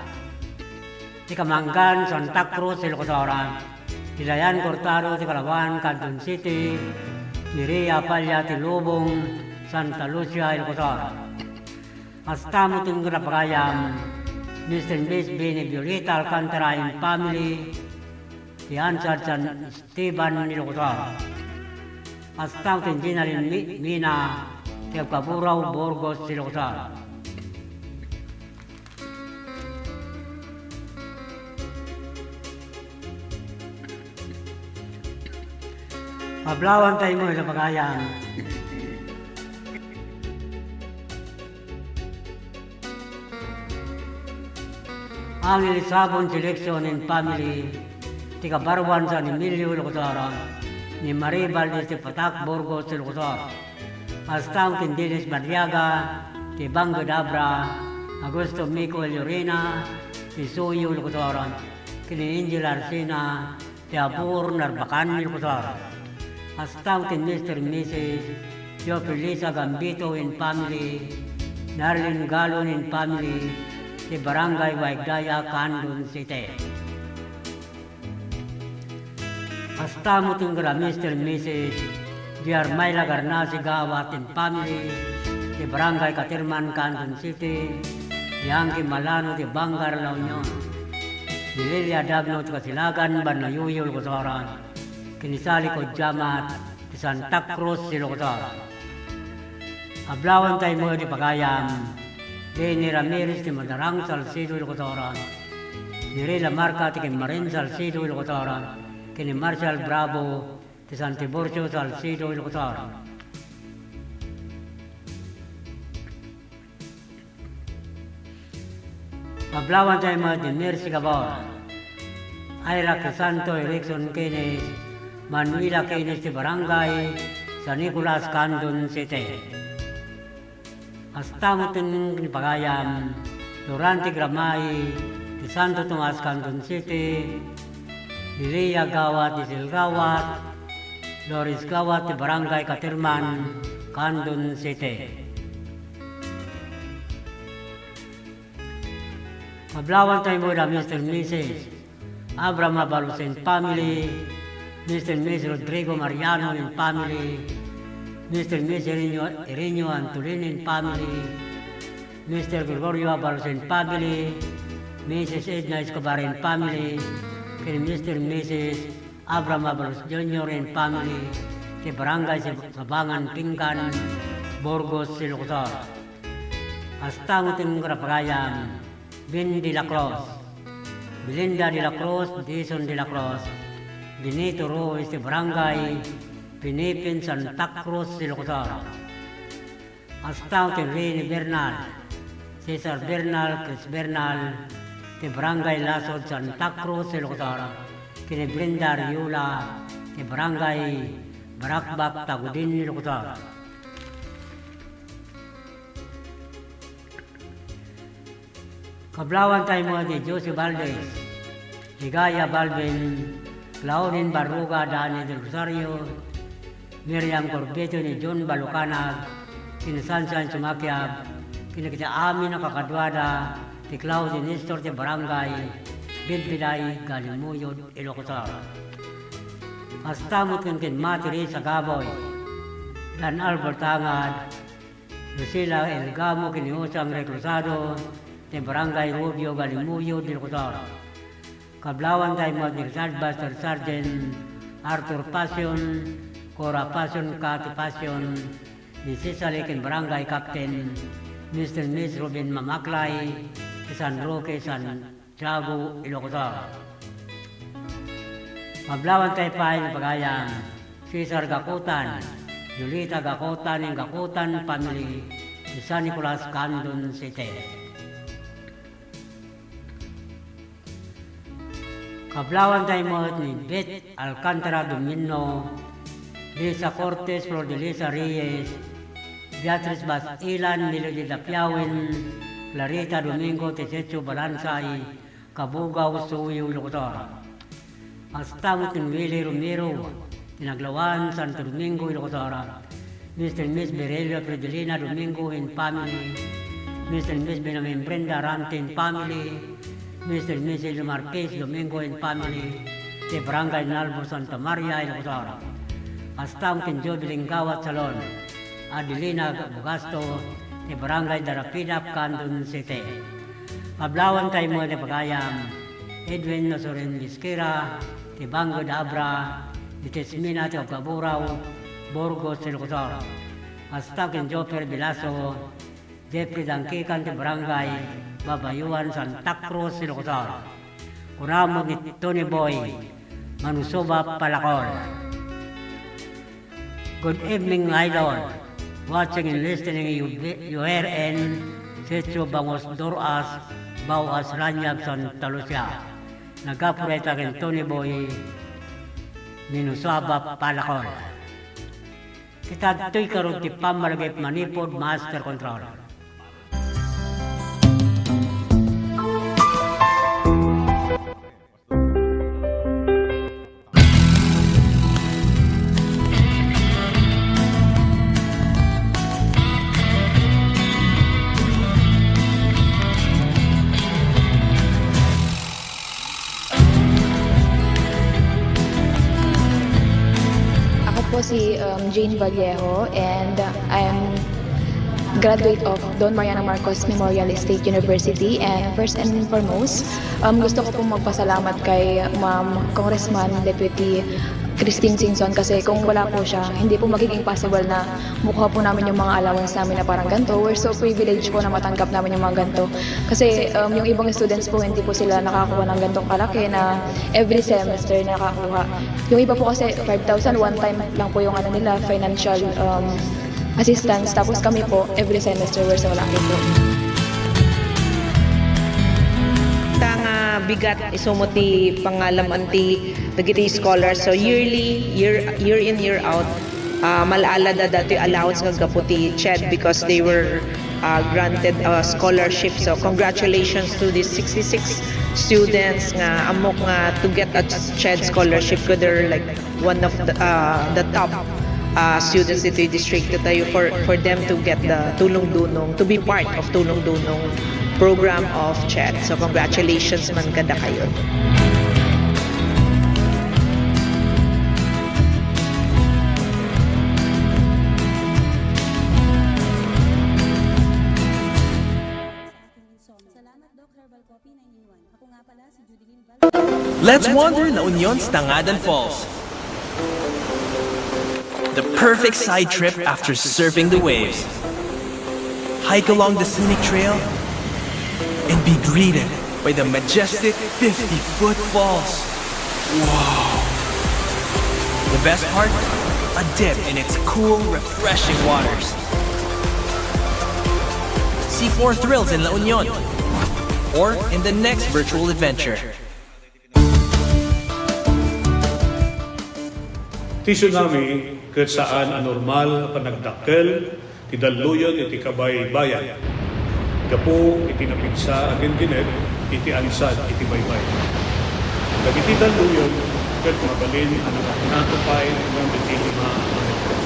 Tikamanggan, Santa Cruz, Ilocodora, Ilayan Cortado, Tikalawan, Kandun City, Miria Palya, Tilubong, Santa Lucia, Ilocodora. Hasta mo tingin na pagayan, Mr. and Miss Benny Violeta Alcantara and family, the answer San Esteban Nilocotor. Hasta mo tingin na rin Mina, Tiagpaburaw, Burgos, Nilocotor. Pablawan tayo mo sa pagayan. Ang Elisabon Selection and Family, Tika Barwan San Emilio Locotora, ni Maribal de Patak Burgos Locotora, Astang Tindilis Mariaga, Ti Bango Dabra, Augusto Mico Llorena, Ti Suyo Locotora, Kini Angel Arsena, Ti Abur Narbacan Locotora, Astang Tin Mr. and Mrs. Jo Felisa Gambito and Family, Narlin Galon and Family, di Barangay Waigdaya, Kandun City. Hasta mo tinggal Mr. and Mrs. Di Armayla Garnasi Gawat and family, di Barangay Katirman, Kandun City, Yangki Malano, di Bangar, La Union, di Lilia Dagno, di Kasilagan, Banayuyul, Kosoran, Kinisali Kodjamat, di Santa Cruz, Silocotor. Ablawan tayo mo di Pagayam, Denny Ramirez de Madarang Salcido Locotoran, Nirela Marca de Marin Salcido Locotoran, Kini Marshal Bravo de San Tiburcio Salcido Locotoran. Pablawan tayo mga de Mercy Gabor, Ira Crisanto Erickson Keynes, Manuela Keynes de Barangay, San Nicolas, Kandun City. Hasta mo tingin Pagayam, Durante Gramay, di Santo Tomas, Kandun City, di Ria Gawat, di Silgawat, Loris Gawat, di Barangay Katirman, Kandun City. Mablawan tayo mo na Mr. and Mrs. Abraham Abalos and family, Mr. and Mrs. Rodrigo Mariano and family, Mr. and Miss Irenio Antolin and family, Mr. Gregorio Abalos and family, Mrs. Edna Escobar and family, kay Mr. and Mrs. Abraham Abalos Jr. and family, kay Barangay Sabangan, Pinggan, Burgos, Silocotor. Hasta mo tingin Pagayam, Ben de la Cruz, Belinda de la Cruz, Dison de la Cruz, Benito Ruiz de Barangay, Pinipin Santa Cruz, Silocotor. Hasta Rene Bernal, Cesar Bernal, Chris Bernal, de Barangay Lasod, Santa Cruz, Silocotor. Kini Brenda Riula, de Barangay Barakbak Tagudin Ilocosar. Kablawan tayo mo ni Jose Valdez, Ligaya Balvin, Claudine Barruga Dani del Rosario, Miriam Corbeto ni John Balucanag, Kinasansan Sumakyab, kinakita amin na kakadwada, ti Claudine Nestor ti Barangay, Bilbilay, Galimuyod, Ilocosar. Astamot kin Matiri sa Gaboy, Dan Albert Angad, Lucila Elgamo kiniusang Reclusado, ti Barangay Rubio, Galimuyod, Ilocosar. Kablawan tayo mo ni Buster Sergeant Arthur Passion, Cora Passion, Kati Passion, ni Cesare kin Barangay Captain, Mr. and Miss Robin Mamaklay, San Roque, San Tiago, Ilocosar. Mablawan tayo pa ng pagayang Cesar Gakutan, Julita Gakutan, ng Gakutan family ni San Nicolas, Candon City. Kablawan tayo mo ni Beth Alcantara Domino, Lisa Cortez, Flor de Lisa Reyes, Beatriz Basilan, Melody Dapiawin, Clarita Domingo, Tesecho Balansay, Kabugaw, Suyo, Ilocosar. Astamot ng Willie Romero, Tinaglawan, Santo Domingo, Ilocosar. Mr. and Miss Berelio Fredelina Domingo and family, Mr. and Miss Benjamin Brenda Rante and family, Mr. and Miss Elio Marquez Domingo and family, de Barangay Nalbo, Santa Maria, Ilocosar. Astamot ng Jodeling Gawat Salon, Adelina Bugasto, de Barangay Darapinap, Candon City. Pablawan tayo mo na pagayam, Edwin Nosorin Vizquera, de Bango Dabra, de Tesmina, de Ocaburaw, Burgos, Ilocosar. Astakin Joper Bilaso, Jeffrey Dangkikan, de Barangay Babayuan, Santa Cruz, Ilocosar. Kuramo ni Tony Boy, Manusoba, Palacol. Good evening, idol. Watching and listening URN, Setso Bangos Doras, Bawas Ranyag, Santa Lucia. Nagkapureta kin Tony Boy, Minusaba, Palacol. Kita to'y karoon ti Pamalagay Manipod Master Control. Si Jane Vallejo, and I'm graduate of Don Mariano Marcos Memorial State University. And first and foremost, gusto ko pong magpasalamat kay Ma'am Congressman Deputy Christine Singson, kasi kung wala po siya, hindi po magiging possible na mukha po namin yung mga allowance namin na parang ganito. We're so privileged po na matanggap namin yung mga ganito. Kasi yung ibang students po, hindi po sila nakakuha ng ganitong kalaki na every semester nakakuha. Yung iba po kasi 5,000, one time lang po yung nila, financial assistance. Tapos kami po, every semester, we're so lucky po. Bigat isumot ti pangalaman ti dagiti scholars, so yearly year in year out malaala da dati allowance nga gaputi CHED because they were granted a scholarship. So congratulations to these 66 students nga amok nga to get a CHED scholarship. They're like one of the top students dito yung district tayo for them to get the Tulong Dunong, to be part of Tulong Dunong program of CHED. So congratulations man kada kayo. Let's wander La Union's Tangadan Falls. The perfect side trip after surfing the waves. Hike along the scenic trail and be greeted by the majestic 50-foot falls. Whoa! The best part? A dip in its cool, refreshing waters. See more thrills in La Union or in the next virtual adventure. Tsunami ket saan anormal panagdakkel ti daluyon iti kabay-bayan. Gapo iti napigsa agin ginet iti ansad iti baybay. Dagiti daluyon ket mabalin ang natupay ng iti lima metro.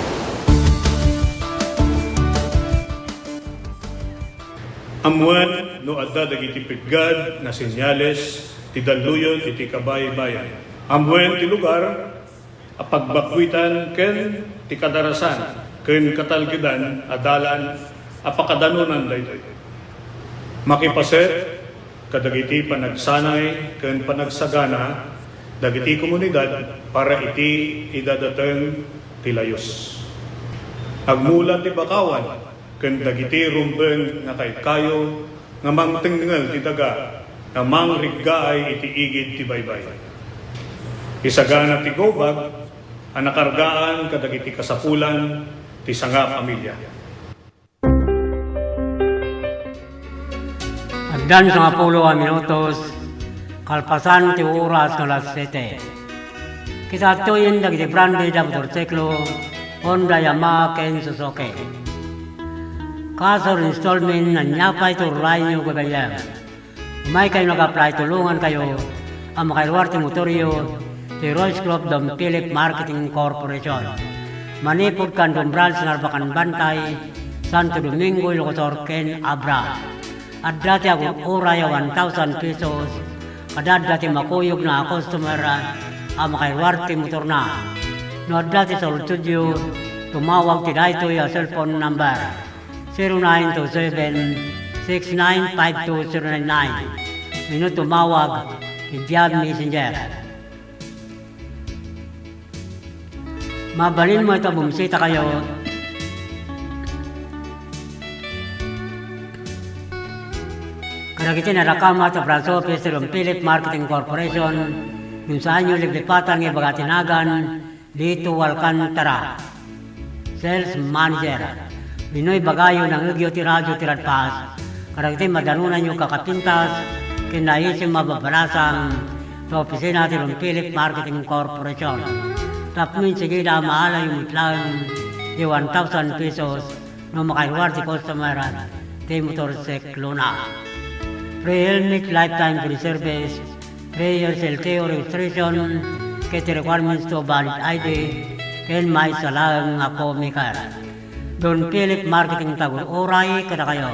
Amuan no adda dagiti piggad na senyales ti daluyon iti kabay-bayan. Amuan ti lugar apagbakwitan ken ti kadarasan ken katalkidan adalan apakadanunan daytoy. Makipaset kadagiti panagsanay ken panagsagana dagiti komunidad para iti idadateng ti layos. Agmulat ti bakawan ken dagiti rumbeng nga kayo nga mangtengngal ti daga nga mangriggaay iti igid ti baybay. Isagana ti gobag ang nakargaan kadagiti kasapulan ti sanga pamilya. Agdan sa 10 minutos, kalpasan ti oras ng alas 7. Kita tuyin dagiti brandi da motorsiklo, Honda, Yamaha, ken Suzuki. Kaso installment na nyapay to Rayo Gabayam. Umay kayo nag-apply, tulungan kayo ang makailwar ti motoryo ti Royce Club Dom Philip Marketing Corporation. Manipod kan Dombrals Narbacan Bantay, Santo Domingo, Ilocos, ken Abra. At dati ako oraya 1,000 pesos, kadad dati makuyog na customer ang makailwar ti motor na. No at dati sa studio, tumawag ti dahito yung cellphone number 0927-695299. Minut tumawag ti Diab Messenger. Mabalin mo ito, bumisita kayo. Kadagiti narakama ito branch office ng Philip Marketing Corporation, kung saan yung liglipatan ng Bagatinagan, Lito Alcantara. Sales Manager. Binoy Bagayo ng Ugyo ti Radyo ti Radpas. Kadagiti madanunan yung kakapintas, kinaisim mababarasang sa opisina natin ng Philip Marketing Corporation. Tapmin sige na maala yung itlang di 1,000 pesos no makaiwar ti customer ti motorsiklo na. Free helmet, lifetime free service, 3 years LTO registration, kiti requirements to valid ID, ken may salang ako mikar. Don Philip Marketing Tagul Oray kada kayo.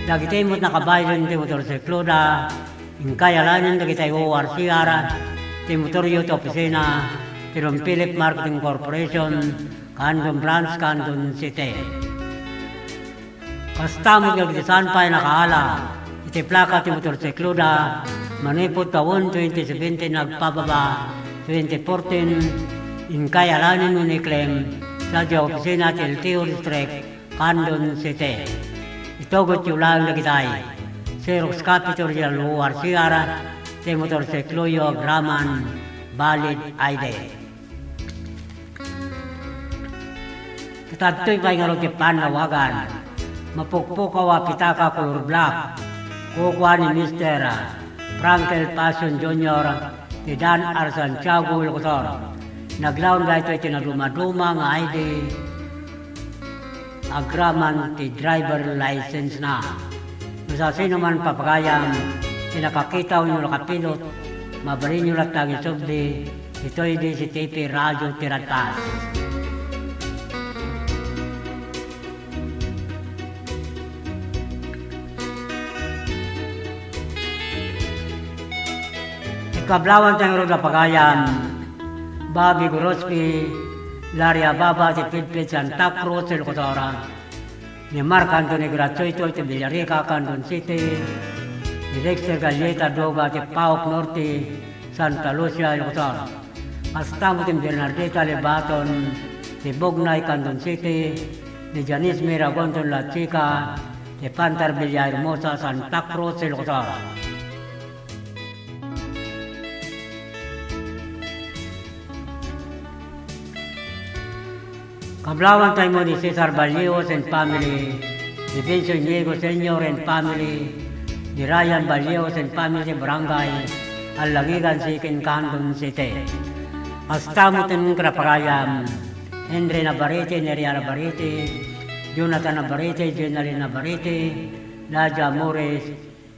Dagiti mo't nakabayan ti motorsiklo na, inkayalanin dagiti ORCR, ti motoryo ti opisina, ti Don Philip Marketing Corporation, Candon Branch, Candon City. Kasta mo dagiti saan pa nakaala, iti plaka ti motorsiklo na, manipot taon 2017 nagpababa, 2014, inkayalanin mo ni claim sa di opisina ti LTO District, Candon City. Itogot yung lang nagitay. Xerox copy to original ORCR, ti motorsiklo yung Graman, valid ID. Katatoy pa yung ti panawagan, mapukpukaw pitaka color black, kukuha ni Mr. Frankel Passion Jr. ti Dan R. Santiago Ilocos. Naglaon ba ito tinaduma-duma nga ID, agraman ti driver license na. Sa sino man papagayang tinakakita nyo nakapilot, mabarin nyo lang tagi subdi, ito hindi si TV Radyo Tiratas. Ikablawan tayong roda pagayam, Bobby Gorospi, Laria Baba, ti Pilpit Santa Cruz, Ilocos, ni Mark Anthony Gratuito, ti Villarica, Candon City, ni Dexter Galleta Doga, ti Pauk Norte, Santa Lucia, Ilocos. Hasta mo ti Bernardita Lebaton, ti Bognay, Candon City, ni Janice Miragonton La Chica, ti Pantar Villahermosa, Santa Cruz, Ilocos. Kablawan tayo mo ni Cesar Balios and family, ni Vincent Diego Sr. and family, ni Ryan Balios and family, Barangay Alangigan, Sikin, Candon City. Hasta mo tinong krapagayam, Henry Navarrete, Neria Navarrete, Jonathan Navarrete, Jenalyn Navarrete, Nadia Mores,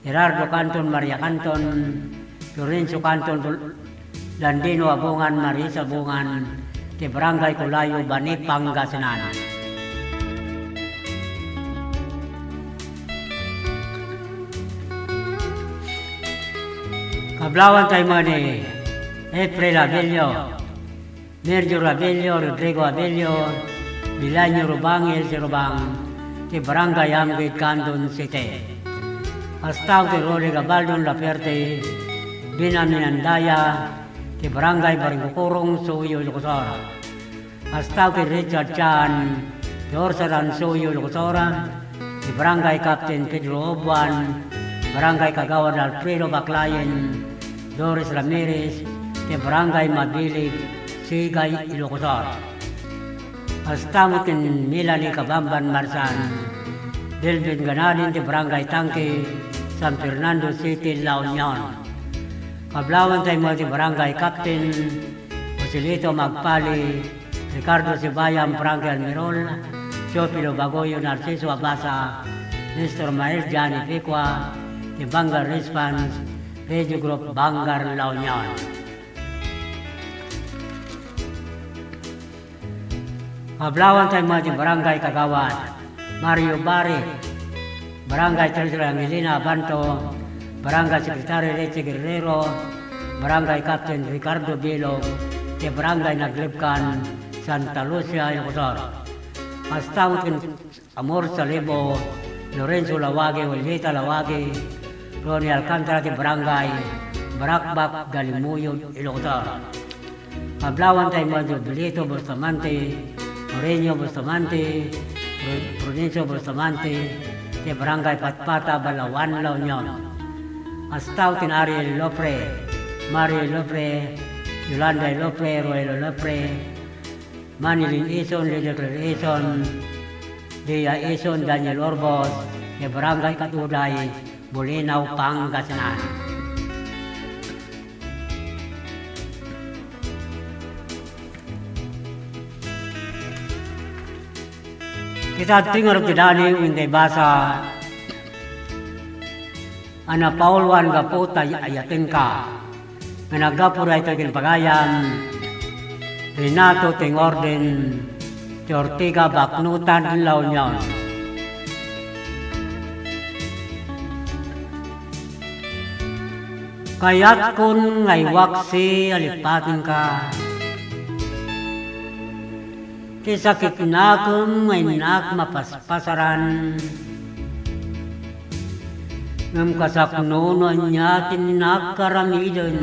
Gerardo Canton, Maria Canton, Lorenzo Canton, Landino Abungan, Marisa Abungan, ke Barangay Culayo, Bani, Pangasinan. Kablawan tayo mo ni April Abelio, Merjo Abelio, Rodrigo Abelio, Bilanyo Rubangil, si Rubang, ke Barangay Amgit, Candon City. Astaw ke Roli Gabaldon Laperte, Binan Minandaya, ke Barangay Baringukurong, Suyo, Lucosora. Astaw ke Richard Chan, ke Orsaran, Suyo, Lucosora, ke Barangay Captain Pedro Obuan, Barangay Kagawad Alfredo Baclayen, Doris Ramirez, ke Barangay Mabilig, Sigay, Ilocosor. Astamot kin Melanie Kabamban Marsan, Delvin Ganadin, ke Barangay Tangke, San Fernando City, La Union. Kablawan tayo mo si Barangay Captain, Joselito Magpali, Ricardo Sibayam, Frankie Almirol, Chopilo Bagoyo, Narciso Abasa, Mr. Mael Johnny Picua, ke Bangar Response, Radio Group Bangar La Union. Kablawan tayo mo si Barangay Kagawad, Mario Bari, Barangay Treasurer Angelina Abanto, Barangay Secretary Leche Guerrero, Barangay Captain Ricardo Bilog, ke Barangay Naglipkan, Santa Lucia, Ilocosor. Astawot kin Amor Salibo, Lorenzo Lawage, Julieta Lawage, Ronnie Alcantara, ke Barangay Barakbak, Galimuyod, Ilocosor. Kablawan tayo mo si Bilito Bustamante, Moreno Bustamante, Prudencio Bustamante, ke Barangay Patpata, Balawan, La Union. Astaw kin Ariel Lopre, Mario Lopre, Yolanda Lopre, Roelo Lopre, Manilin Ison, Lidia Claire Ison, Dia Ison, Daniel Orbos, ke Barangay Katuday, Bulinaw, Pangasinan. Kita tinggal tidani hindi basa ana Paulwan Gaputa ayatin ka nga nagapura ito kinpagayan Renato ting orden ti Ortiga Baknutan La Union. Kayat kun ngay waksi alipatin ka ti sakit nakum ngay nak mapaspasaran ngam kasaknunan niya tinakaramidon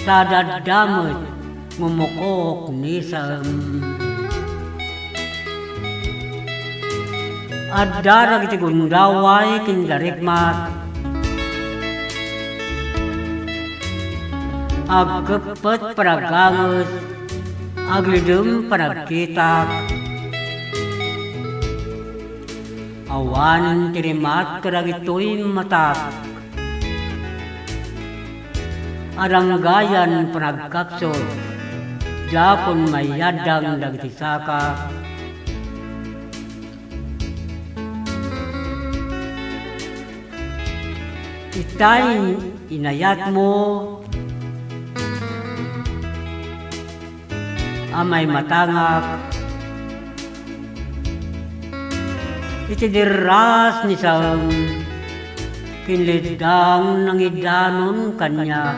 tadadamot ngumukok nisam addarag iti gundaway kindarikmat agkepet paragangot aglidum panagkitak awan tirimat karagitoy matak aranggayan panagkapsot japon mayadang dagtisaka itay inayat mo amay matangak itidiras ni sang kinlidang ng idanon kanya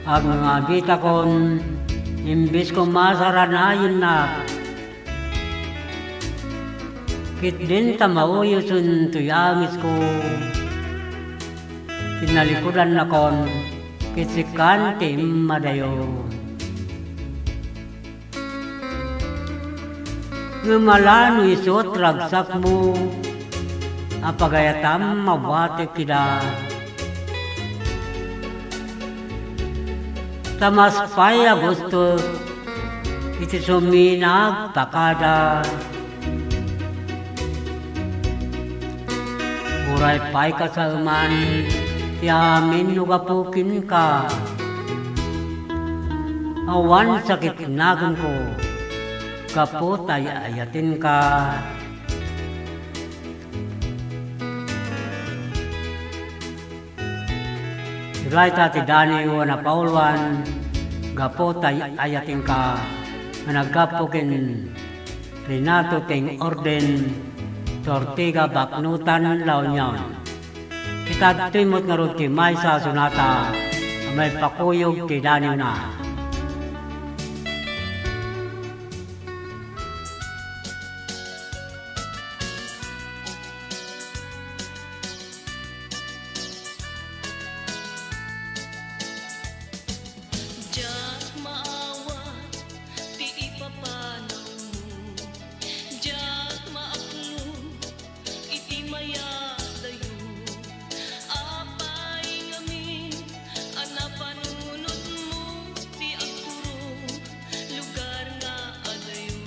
ang mga bita kon imbis ko masaranayon na kit din tamauyusun tuyangis ko kinalikudan na kon kisikan tim madayo. Ngumalano isot ragsak mo, apagayatam mabate kida. Tamas paya gusto, iti suminag pakada. Uray pay ka sa uman, Yamin nugapukin ka. Awan sakit nagan ko. Kapot ay ayatin ka. Right at idani ko na paulwan. Kapot ay ayatin ka. Nagkapukin Renato ting orden. Tortiga baknutan launyaw. Kita timot nga ron ti may sa sunata, may pakuyog ti daniw na. Diyak maawa, ti ipapanaw mo. Diyak maaklo, iti mayadayo. Apay ngamin, anapanunod mo, ti agturo, lugar nga adayo.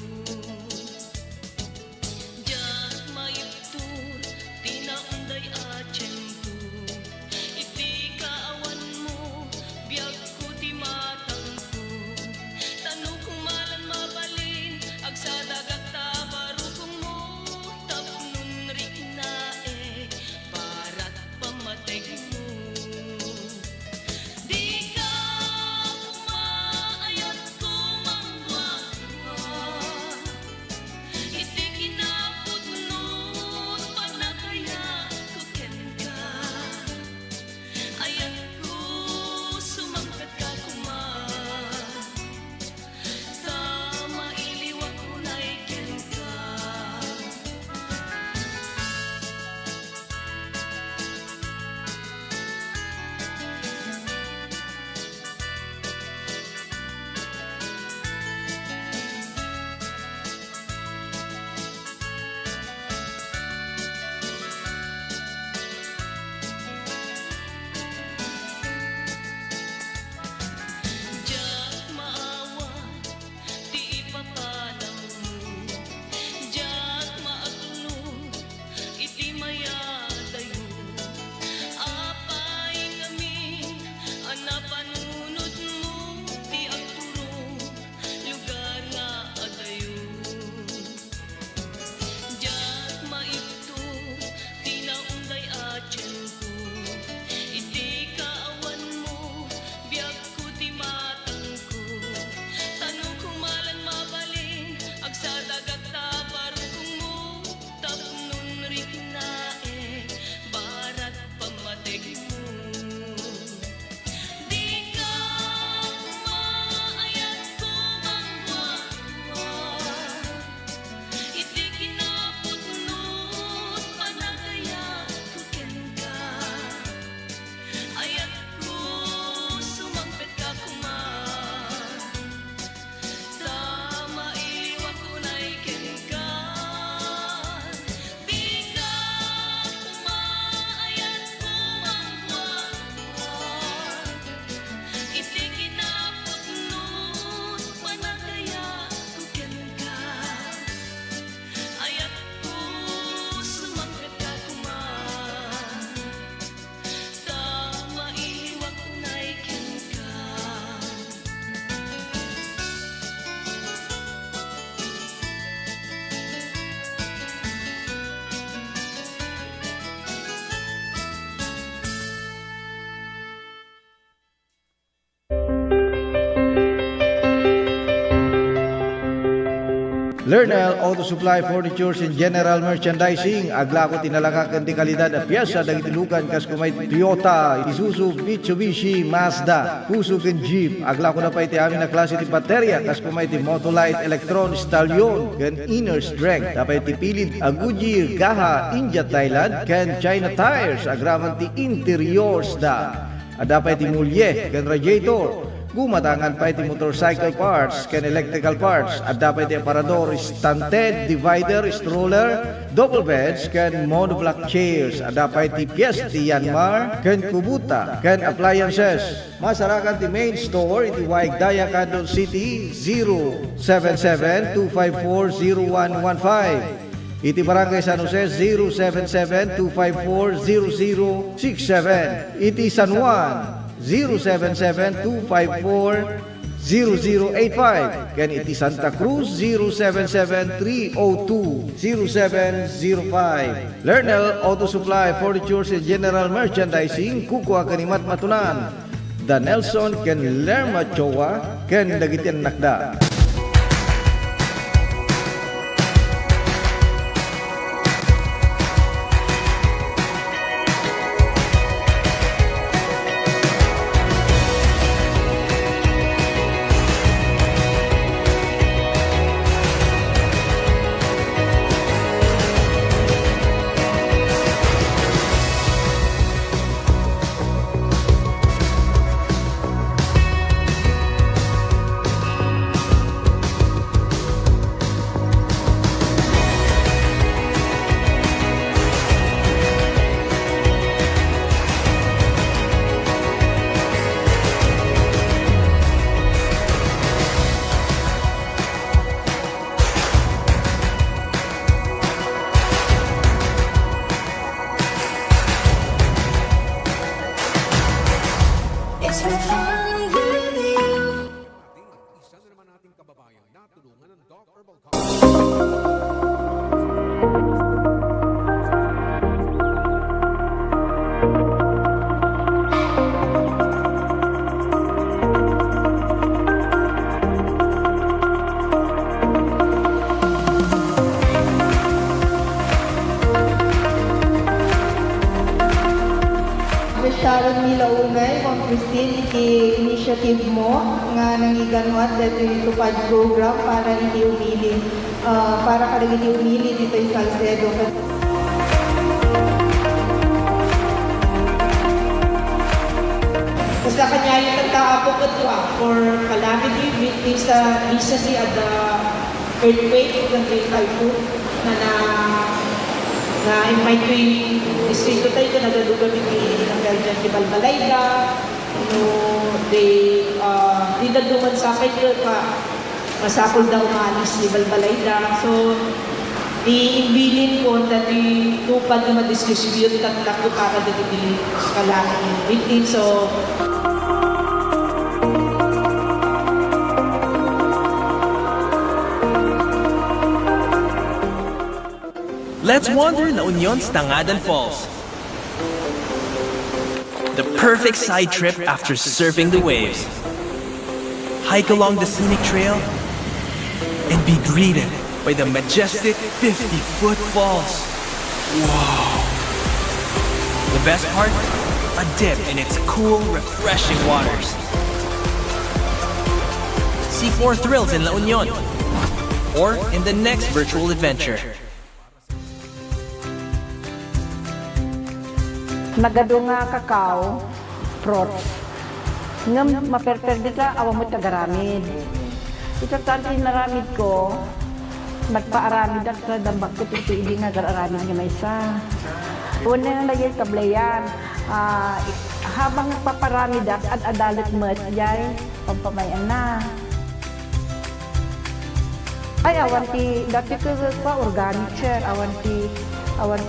Diyak maiptur, ti naunday atsyento. Iti kaawan mo, biyag ko ti matang ko. Tano kumalan mabalin, agsadagak tabarukong mo. Tapnon rik na parat pamatay mo. Di ka kumaayat kumangwa. Iti kinaputnot, panakaya kuken ka. Ayan ko, sumangkat ka kuman. Tama iliwag ko na ikin ka. Diyak maawa, ti ipapanaw mo. Diyak maagno, iti mayadayo. Apay ngamin, anapanunod mo, ti agturo, lugar nga adayo. Diyak maipto, ti naunday atsyento. Iti kaawan mo, biyag ko ti matang ko. Tanong kumalan mabalin, agsadagak tabarukong mo. Tapnon rik na barat pamatay mo. Di ka kumaayat kumangwa. Iti kinaputnot, panagaya kuken ka. Ayat ko, sumangpet ka kuman. Tama iliwag ko na ikin ka. Di ka kumaayat kumangwa. Iti kinaputnot, panagaya kuken ka. Ayat ko, sumangpet ka kuman. Tama iliwag ko na ikin ka. Lernel Auto Supply Furnitures and General Merchandising. Agla ko tinalakakan di kalidad at piyasa dagiti lukan kas kumay Toyota, Isuzu, Mitsubishi, Mazda, Pusug and Jeep. Agla ko na pa iti amin na klase ti baterya kas kumay ti Motolite, Electron, Stallion, kan Inner Strength. Tapay ti pilid Goodyear, Gaha, India, Thailand, kan China Tires. Agraman ti interiors da. Adapay ti mulye, kan radiator. Gumatangan pa iti motorcycle parts, ken electrical parts, at dapat iti aparador, stunted, divider, stroller, double beds, ken monoblock chairs, at dapat iti piyes ti Yanmar, ken Kubota, ken appliances. Masarakan ti main store, iti Waigdaya, Quezon City, 077-254-0115. Iti Barangay San Jose 077-254-0067. Iti San Juan 077-254-0085. Ken iti Santa Cruz 077-302-0705. Lernel Auto Supply, Furnitures and General Merchandising, Kukuha Kanimat Matunan. The Nelson ken Lerma Chowa ken Dagitin Nakda. It's been fun with you. Sharon Milaungay, Ma'am Christine, iti initiative mo nga nangiganwat dito yung tupad program para hindi umili, para kada hindi umili dito yung Salcedo. Basta kanya yung nagtaapo ko ito for calamity victims sa recently at the earthquake ng Great Typhoon na in my twin distrito tayo na nagalugan ng Belgian di Balbalayda. They duman sa akin pa masakol daw maalis ni Balbalayda. So, iimbilin ko na tupad na ma-distribute at takbo para dito kalaki victim. So, Let's wander La Union's Tangadan Falls. The perfect side trip after surfing the waves. Hike along the scenic trail and be greeted by the majestic 50-foot falls. Wow! The best part? A dip in its cool, refreshing waters. See 4 thrills in La Union or in the next virtual adventure. Nagado nga kakao, fruits. Ngam maperperde ka, awa mo tagaramid. Ito tanti naramid ko, nagpaaramid at sa dambak ko ito hindi nga gararamid nga may isa. Una na lagay tablayan, habang nagpaparamid at adalit mo at yay, pampamayan na. Ay, awanti, dati ko pa organic share, awanti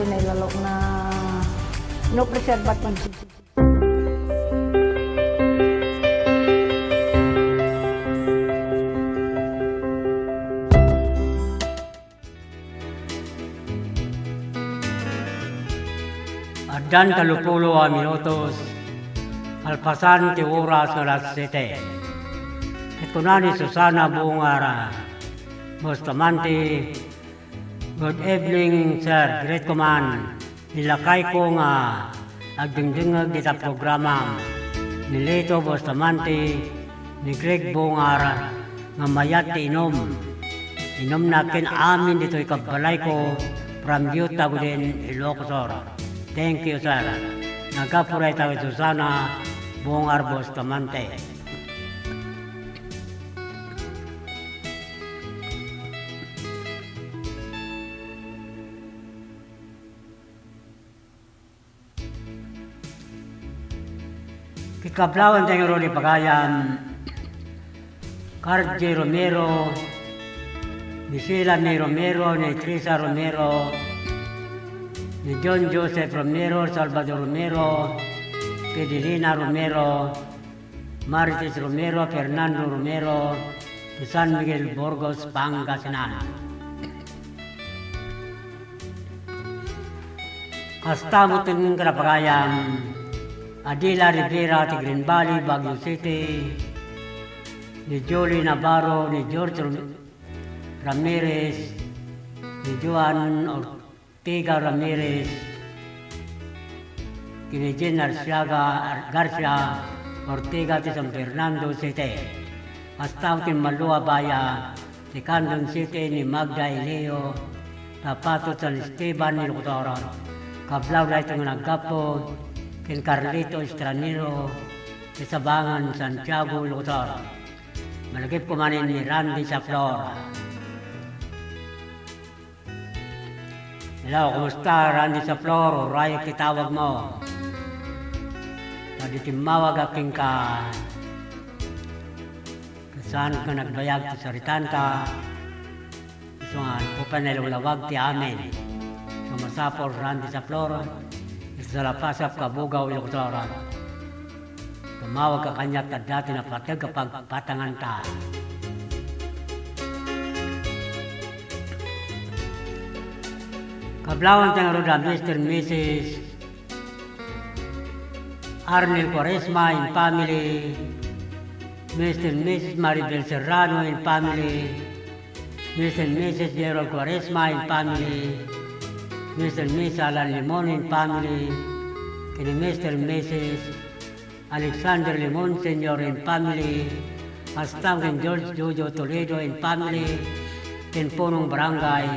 nailalok na no preservative. Addan talupulo a minutos, alpasan ti oras ng alas 7. Ito na ni Susana Bungara, Bustamante. Good evening, sir. Great command. Nilakay ko nga agdingdingag di sa programa ni Lito Bustamante ni Greg Bungara nga mayat ti inom na kin amin dito ikabalay ko from Utah Gudin, Ilocos. Thank you, sir. Nagkapuray tayo Susana Bungara Bustamante. Kikablawan tayo rin pagayam, Carje Romero, ni Sheila May Romero, ni Teresa Romero, ni John Joseph Romero, Salvador Romero, Pedelina Romero, Marites Romero, Fernando Romero, de San Miguel Burgos, Pangasinan. Kastamot ng Karapagayan, Adila Rivera, ti Green Valley, Baguio City, ni Jolie Navarro, ni George Ramirez, ni Juan Ortega Ramirez, kini Jen Garcia Ortega ti San Fernando City. Kastamot ng Malua Baya, ti Candon City, ni Magda Eleo, Tapato San Esteban, ni Locotoron. Kablaw na itong naggapo, kin Carlito Estranero, sa Sabangan, Santiago, Locotor. Malagip kumanin ni Randy sa Flora. Hello, kumusta Randy sa Flora? Raya kitawag mo. Tadi timawag aking ka. Saan ka nagbayag sa saritan ka? So nga, pupanilawag ti amin. Sumasapol Randy sa Flora, sa lapasap kabugaw Locotoran. Tumawag ka kanya at dati na patag kapag patangan ta. Kablawan tayong roda Mr. and Mrs. Arnel Quaresma and family, Mr. and Mrs. Maribel Serrano and family, Mr. and Mrs. Gerald Quaresma and family, Mr. and Mrs. Alan Limon and family, kini Mr. and Mrs. Alexander Limon Sr. and family, Astang and George Jojo Toledo and family, kin Punong Barangay,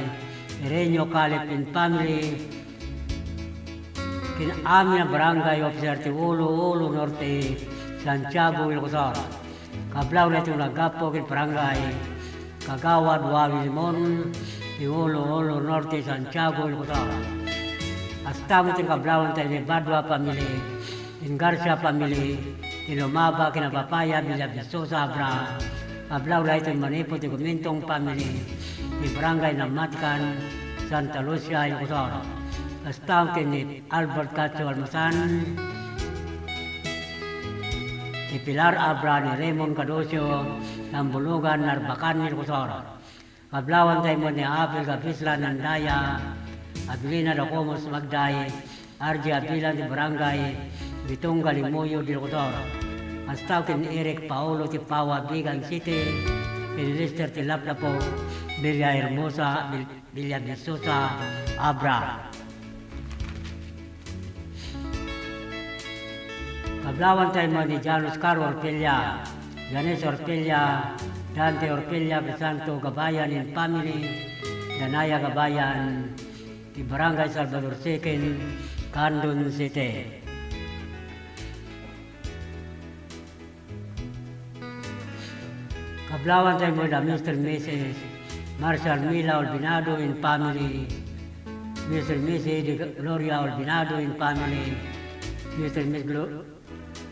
Irenyo Calip and family, kin Amina Barangay Officer Ulo Norte, Santiago, Ilocosor. Kablaw na itong nagapo kin Barangay, Kagawad Wawi Limon, Ulo Norte, Santiago, Ilocosor. Astamo itong kablawan tayo ni Badwa family, in Garcia family, Ilomaba, Kinapapaya, Villavisosa, Abra, kablaw na itong Manipo, Tigumintong family, ni Barangay Namatikan, Santa Lucia, Ilocosor. Astamo ni Albert Cacho Almasan, ni Pilar Abra, ni Raymond Cadosio, Nambulugan, Narbacan, Ilocosor. Kablawan tayo mo ni Abel Gapisla Nandaya, Abilina Dacomos Magday, RJ Abila di Barangay, Bitong Galimuyo di Locotor. Astaw kin Eric Paolo ti Pawa Bigan City, kin Lister ti Laplapo, Villa Hermosa, Villa Visosa, Abra. Kablawan tayo mo ni Janus Caro Orpilla, Janes Orpilla, Dante Orpilla, Besanto Gabayan and family, Danaya Gabayan, di Barangay Salvador Second, Candon City. Kablawan tayo mo na Mr. and Mrs. Marshall Mila Olbinado and family, Mr. and Mrs. Gloria Olbinado and family, Mr. and Mrs.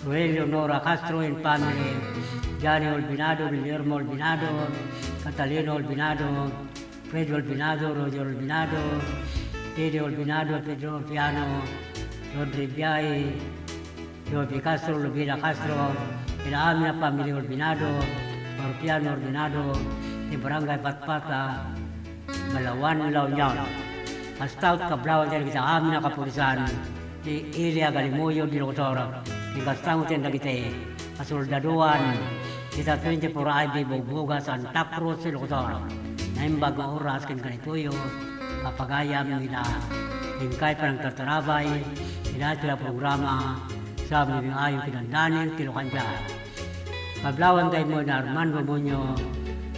Rogelio Nora Castro and family, Johnny Olbinado, Guillermo Olbinado, Catalino Olbinado, Pedro Olbinado, Roger Olbinado, Tede Olbinado, Pedro Piano, Rodri Biay, Jovi Castro, Lubina Castro, Amina Family Olbinado, Orpiano Olbinado, di Barangay Patpata, Malawan, La Union. Astaut Kablawan tayo kita Amina Kapulisan, di Ilia Galimuyo, di Locotor, di Gastang Tendagite, Asoldaduan, kita 24 IB Bogboga, Santa Cruz, Locotor. Naimbag oras kin kanituyo, kapagayam nila, hingkay pa ng tatarabay, sila programa, sa mga ayong kinandanin, Kilokanja. Kablawan tayo mo na Armando Muñoz,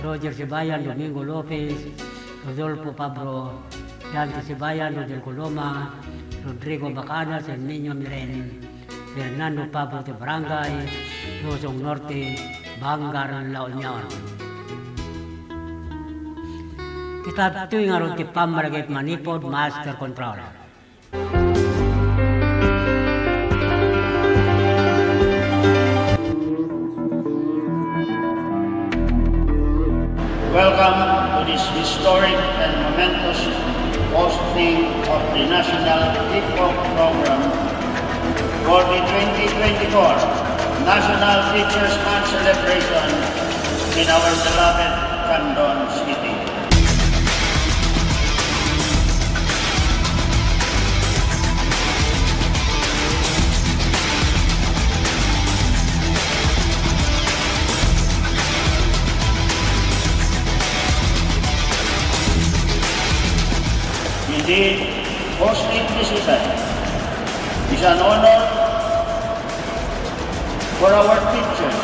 Roger Sibayan, Domingo Lopez, Rodolfo Pabro, Dante Sibayan, Rodel Coloma, Rodrigo Bacana, Serminio Miren, Fernando Pablo de Barangay, Luzon Norte, Bangar, La Union. Kita tuwing aron ti Pamaragit Manipod Master Control. welcome to this historic and momentous hosting of the National Hip-Hop Program for the 2024 National Teachers Month celebration in our beloved Candon City. Indeed, hosting this event is an honor for our teachers,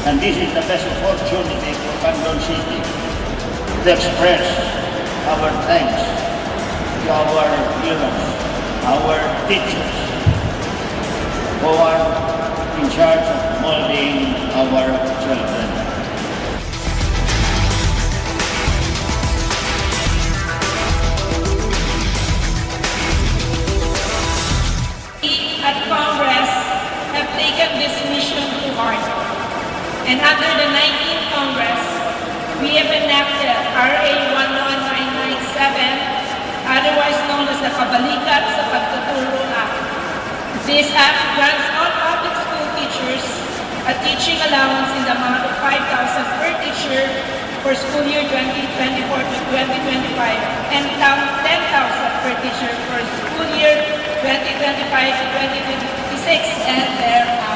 and this is the best opportunity for Candon City to express our thanks to our heroes, our teachers, who are in charge of molding our children. At Congress have taken this mission to heart. And under the 19th Congress, we have enacted RA 11997, otherwise known as the Kabalikat sa Pagtuturo Act. This act grants all public school teachers a teaching allowance in the amount of 5,000 per teacher for school year 2024 to 2025 and 10,000 per teacher for school year 2025 to 2026 and thereafter.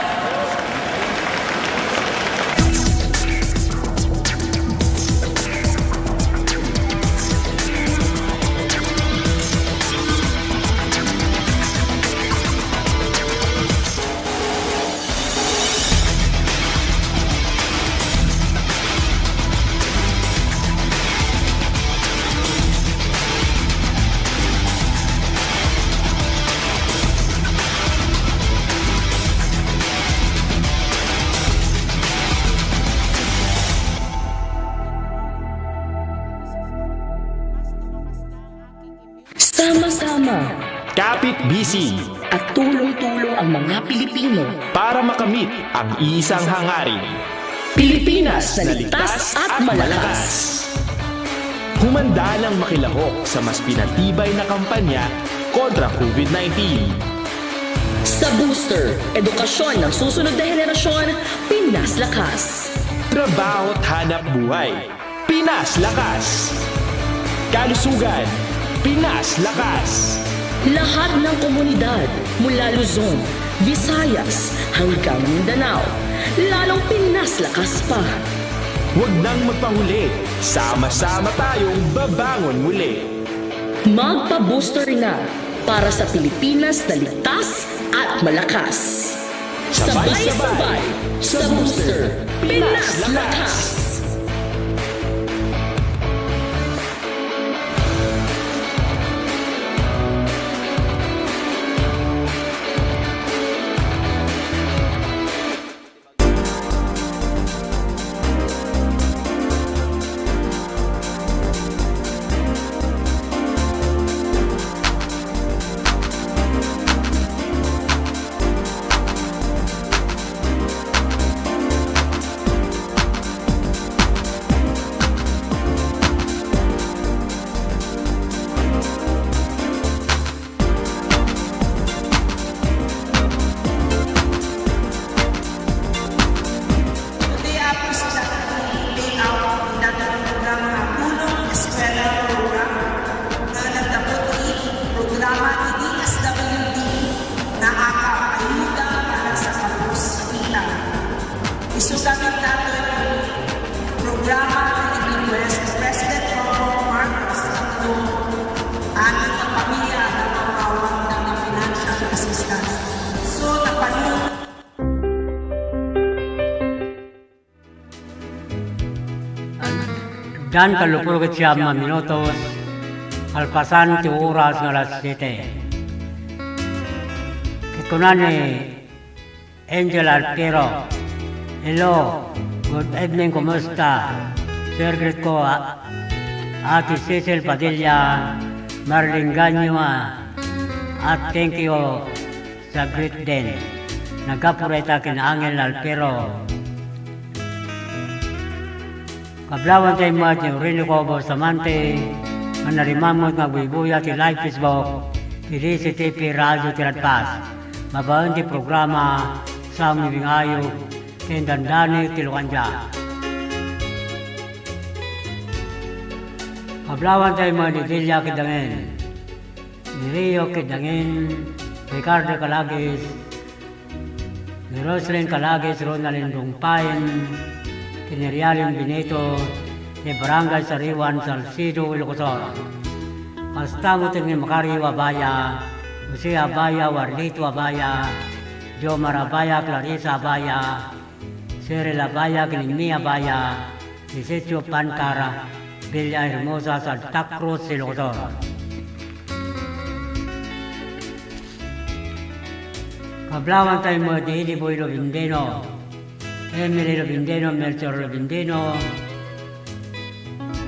Sama-sama kapit-bisig at tulong-tulong ang mga Pilipino para makamit ang iisang hangarin. Pilipinas na ligtas at malakas. Humanda ng makilahok sa mas pinatibay na kampanya kontra COVID-19. Sa booster, edukasyon ng susunod na henerasyon, Pinas Lakas. Trabaho at hanap buhay, Pinas Lakas. Kalusugan, Pinas Lakas. Lahat ng komunidad mula Luzon, Visayas hanggang Mindanao, lalong Pinas Lakas pa. Huwag nang magpahuli, sama-sama tayong babangon muli. Magpa-booster na para sa Pilipinas na ligtas at malakas. Sabay-sabay sa booster, Pinas Lakas. Isusagot natin ang programa ng President Bongbong Marcos at aming kapamilya na mawawag ng financial assistance. So, napanood Dan kalupulog siya mga minutos, alpasan ti oras ng alas 7. Kikunan ni Angel Alpero. Hello, good evening, kumusta? Sir Grit ko, Ate Cecil Padilla, Marlene Ganyua, at thank you sa great din. Nagkapureta kin Angel Alpero. Kablawan tayo mga yung rin ko Bustamante, ang narimamot magbibuya ti live Facebook, ti si TV Radio Tiradpas, mabahan ti programa sa aming ayog, tindandani ti Luanja. Kablawan tayo mga ni Delia Kidangin, ni Rio Kidangin, Ricardo Calagis, ni Roslyn Calagis, Ronaldin Dungpain, Kinerialin Benito, ni Barangay Sariwan, Salcido, Ilocosor. Hasta mo ni Makari Abaya, Jose Abaya, Warlito Abaya, Jomar Abaya, Clarissa Abaya, Cyril Abaya, Kinimi Abaya, Isetio Pancara, Villa Hermosa, Santa Cruz, Ilocosor. Kablawan tayo mo di Boy Robindeno, Emily Robindeno, Melchor Robindeno,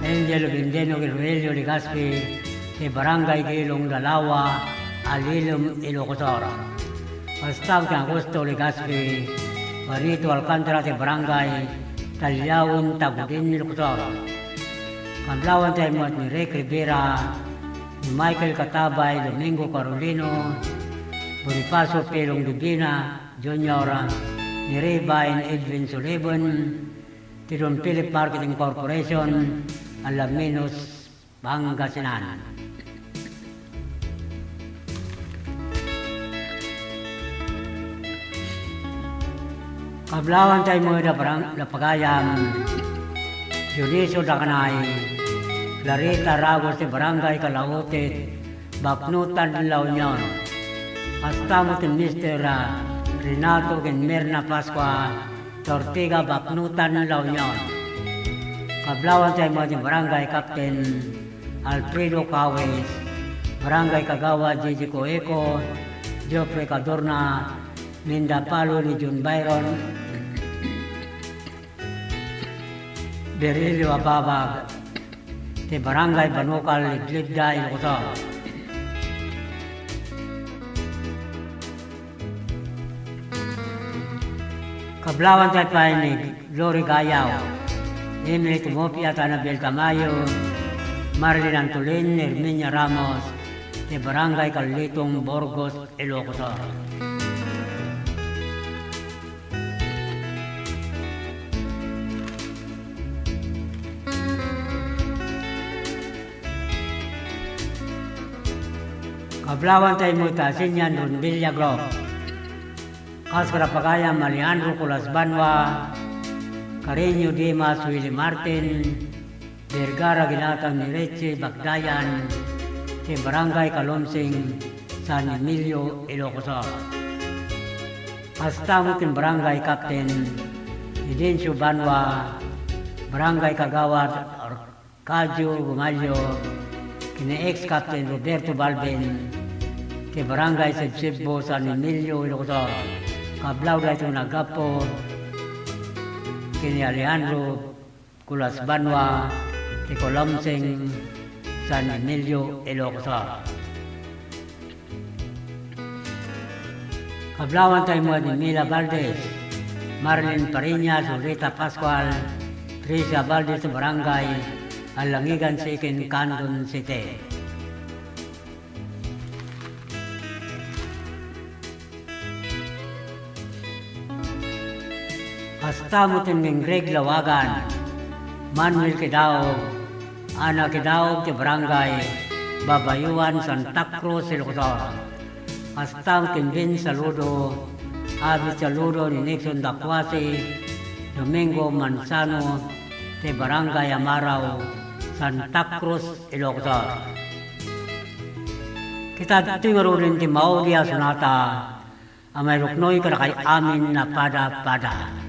Angel Robindeno, Gilvelio Ligaspi, de Barangay Gilong Dalawa, Alilum, Ilocosor. Hasta kang Augusto Ligaspi, Barito Alcantara de Barangay, Talyawin, Tagudin, Ilocosor. Kablawan tayo mo ni Rick Rivera, ni Michael Katabay, Domingo Carolino, Bonifacio Pelong Dubina, Junior, ni Rebain Edwin Sullivan, Tidon Philip Marketing Corporation, Alaminos, Pangasinan. Kablawan tayo mo na pagayam, Judisio Dakanay, Clarita Ragos de Barangay Calautit, Baknutan La Union. Hasta mo ti Mr. Renato Genmerna Pascua, Tortiga Baknutan La Union. Kablawan tayo mo ti Barangay Captain Alfredo Cawes, Barangay Kagawa Gigi Coeco, Geoffrey Cadorna, Minda Palo ni June Byron, Berilio Ababag, ti Barangay Banukal Liglibda, Ilocosor. Kablawan tayo pa ni Glory Gayaw, Emily Timopia, Tanabel Tamayo, Marilyn Antolin, Herminia Ramos, de Barangay Carlitong, Burgos, Ilocosor. Kablawan tayo mo Tasinyan, Ronvilla Group, Kaskara Pagaya, Mariandro Culas Banwa, Carreño Dimas, Willie Martin, Vergara Ginatang Nireche, Bagdayan, de Barangay Kalomsing, San Emilio, Ilocosor. Hasta mo tin Barangay Captain Idencio Banwa, Barangay Kagawad, Arcadio Gumalyo, kina ex-Captain Roberto Balben, ke Barangay Sebsebo, San Emilio, Ilocosor. Kablaw na ito nagapo, kini Alejandro Culas Banwa, ke Colomsing, San Emilio, Ilocosor. Kablawan tayo mo ni Mila Valdez, Marlene Pariñas, Rita Pascual, Tricia Valdez sa Barangay Alangigan Sikin, Candon City. Hasta mo tin Greg Lawagan, Manuel Kidaog, Ana Kidaog, ti Barangay Babayuan, Santa Cruz, Ilocosor. Hasta mo tin Vin Saludo, Abi Saludo ni Nixon Dakwasi, Domingo Manzano, ti Barangay Amaraw, Santa Cruz, Ilocosor. Kita tingarunin ti Maulia Sonata, amay ruknoy ka na kay amin na pada-pada.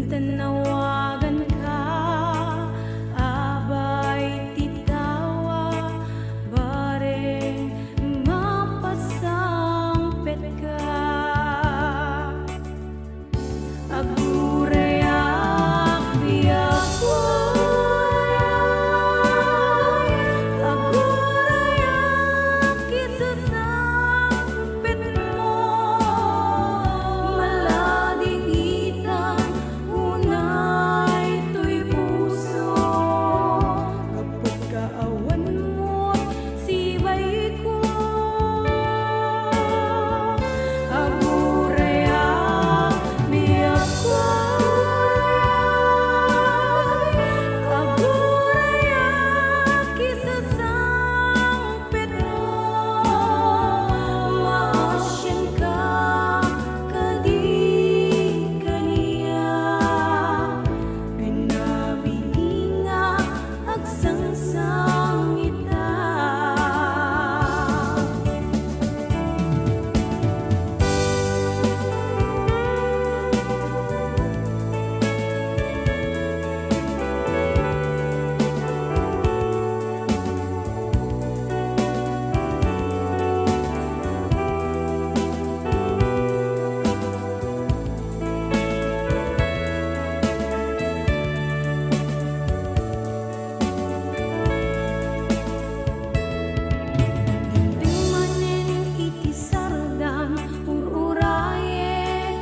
Tanawagan ka, abay titawa, bareng mapasampet ka. Agurayak biyakway, agurayak isasampet mo, malading itang unay to'y puso. Kapag kaawan mo't sibay ko, agurayak biyakway, agurayak isasampet mo, maasyan ka kadi kaniya, pinabiinga agsangsang ita. Manen iti sardam ururaye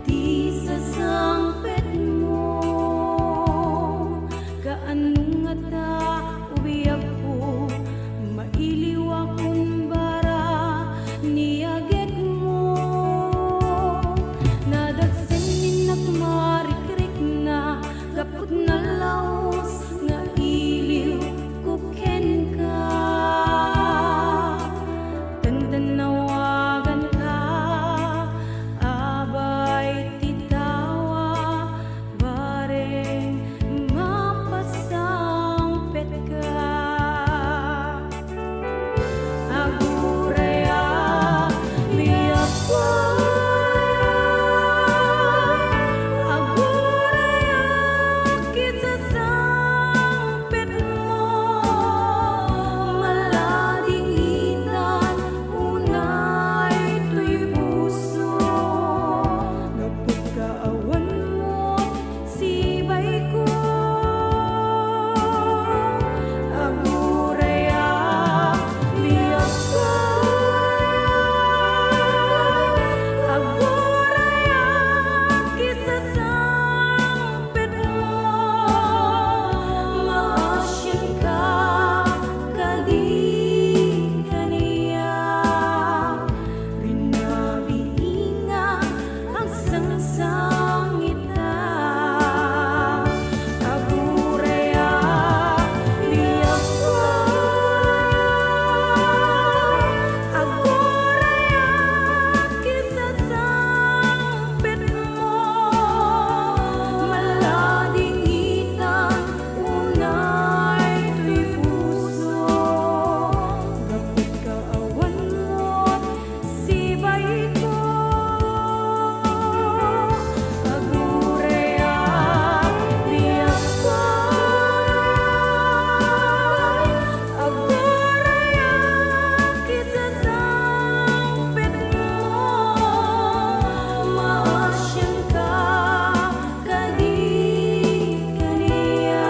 ti sasampet mo, kaanong ata ubiyag ko, mailiw akong bara niyagek mo, nadagsanin marikrik na gapot na laos nga iliw kuken ka. Tanawagan ka, abay titawa, bareng mapasampet ka. Agurayak biyakway, agurayak isasampet mo, malading itan unay to'y puso. Kapag kaawan mo't sibay ko, agurayak biyakway, agurayak isasampet mo, maasyan ka kadi kaniya, pinabiinga agsangsang ita. Agurayak biyakway, agurayak isasampet mo, malading itang unay to'y puso. Kapag kaawan mo't sibay ko, agurayak biyakway, agurayak isasampet mo, maasyan ka kadi kaniya,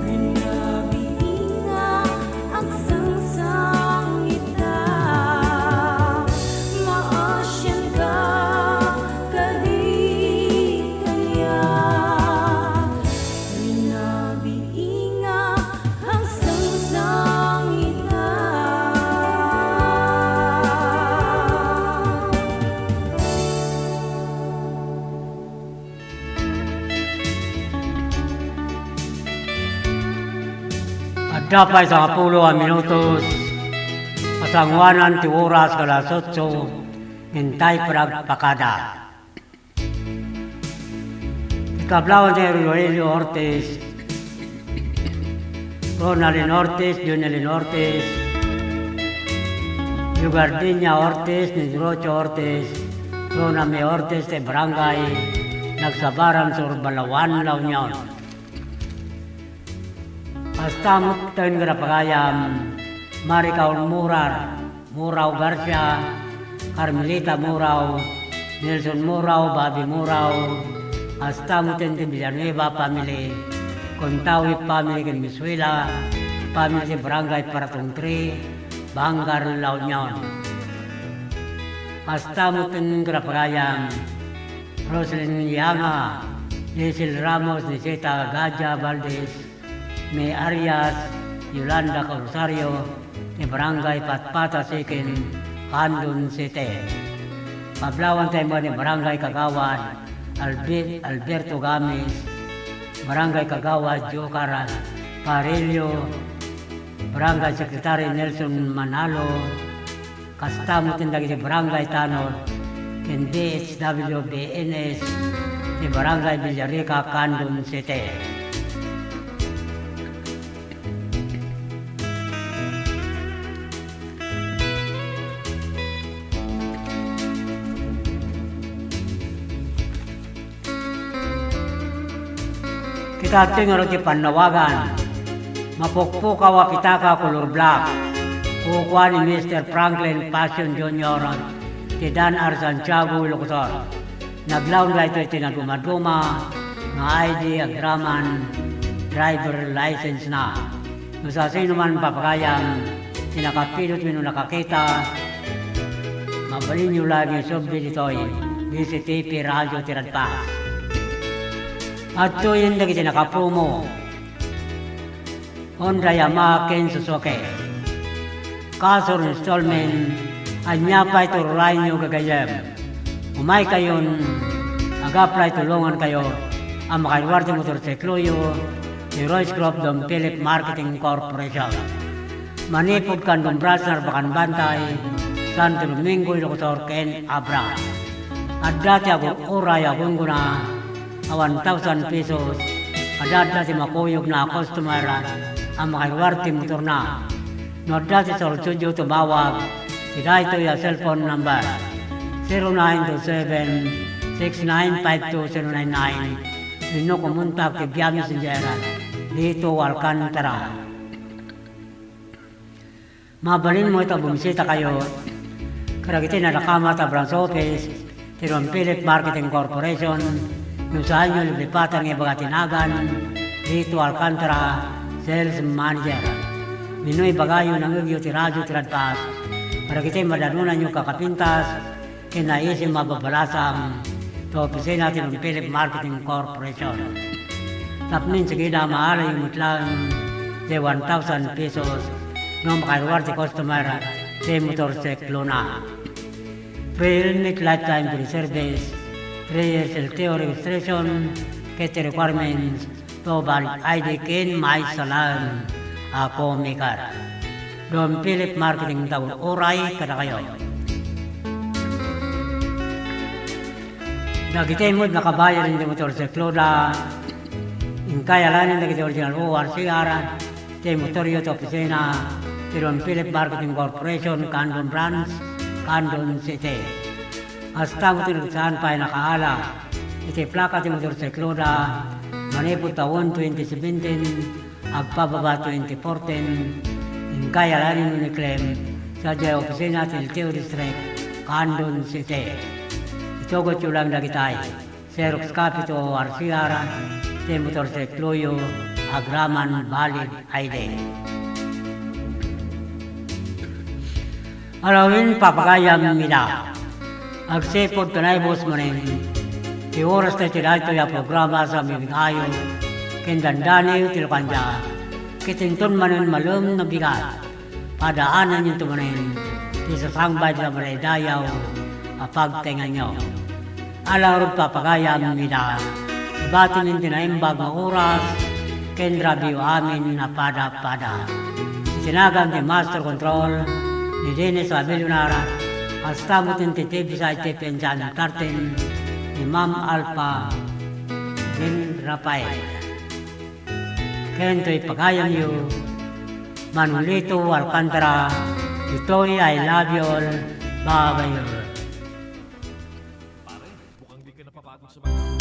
pinabiinga agsangsang ita. Maasyan ka kadi kaniya, pinabiinga agsangsang ita. Adapay sa 10 minutos, pasangwanan ti oras kalas 8, hintay pragpakada. Ikablawan ni Rogelio Ortiz, Ronaldin Ortiz, Junelin Ortiz, Yugardinia Ortiz, Nisrocho Ortiz, Roname Ortiz de Barangay nagsabaran sur Balawan, La Union. Pastamot tayo nga pagayam, Maricaon Murar, Murao Garcia, Carmelita Murao, Nelson Murao, Bobby Murao, pastamot tayo Villanueva family, Contawi family kan Misuela, family sa Barangay Paratong 3, Bangar, La Union. Pastamot tayo nga pagayam, Roslyn Yanga, Nesil Ramos, Niseta Gadja Valdez, May Arias, Yolanda Rosario, ni Barangay Patpata Sikin, Candon City. Pablawan tayo mo ni Barangay Kagawad, Alberto Gamis, Barangay Kagawad, Jocara, Parillo, Barangay Secretary Nelson Manalo, Kastamo tindagi ni Barangay Tanod, kin DHW BNS, ni Barangay Villarica, Candon City. Kita tinggal di panawagan, mapukpuka wa pitaka color black, kukuha ni Mr. Franklin Passion Jr. ti Dan R. Santiago Locutor. Naglaon ka ito tinaguma-duma, ng ID, agraman, driver license na. Kung sa sino man papagayang, tinakapilot mo nakakita, mabalin nyo lagi subli dito'y DCTP Radio Tiradpas. At ito yung lagi nakapromo. Honda Yamaha Ken Suzuki. Kasor installment, anya pa ito rin nyo gagayem. Umay kayon,ag-apply tulungan kayo ang makaiwarte motorsiklo yo ni Royce Crop Dom Philip Marketing Corporation. Manipod kan Dombrasnar Bakan Bantay, Santo Domingo, Locutor Ken Abra. At dati ako oray akong guna 1,000 pesos. At dati makuyog na customer ang makaiwarte motor na. No dati sa studio tumawag, sila ito yung cellphone number 0927-6952-099. Dino kumunta kay Bia Messenger dito Alcantara. Mabalin mo ito, bumisita kayo. Karagiti na nakama ta branch office, Tirong Philip Marketing Corporation, yung saan nyo lipatan ng ibaga tinagan, dito Alcantara, Sales Manager. Minoy bagayo ng ugyo ti radyo tiradpas, para kita'y madanunan yung kakapintas, kinaisim mababalasang to opisina natin ng Philip Marketing Corporation. Tapnin sige na maala yung mutlang de 1,000 pesos nung makaiwar si customer sa motorsiklo na. Pre-helmet lifetime free service, 3 years LTO registration, kete requirements, to valid ID kin may salan ako mikar. Doon Philip Marketing daw oray kada kayo. Dagitay mo nakabayar ng motorsiklo na kaya lang yung dagitay original ORCR, tay motoryo to opisina, Tirong Philip Marketing Corporation, Candon Branch, Candon City. Hasta mo tinagsahan pa ay nakaala, iti plaka ti motorsiklo na manipod taon 2017, agpababa 2014, kaya lang yung claim sa dyan opisina til Teo District, Candon City. Itogot yung lang nagitay, Xerox Capito RCR, te motorsiklo yung agraman valid ID. Alawin papagayam nila. Agsipod kanay boss mo rin. Ti oras na tinayto yung programa sa mimigayo. Kindandani yung tilokanja. Kitinton manon malum na bigat. Padaanan yung tumanin. Ti sasangbay na malay dayaw. Apagtingan nyo. Alawin papagayam nila. Batin yung tinaimbag na oras. Kendra biyo amin na pada-pada. Sinagang ni Master Control ni Dennis Abelionara, hasta mo tintitib sa ITPN Channel 13 ni Ma'am Alpha Din Rafael. Kento'y pagayam yu, Manolito Alcantara, ito'y I love you all, bye-bye. Mukhang di ka napapagod sa mga...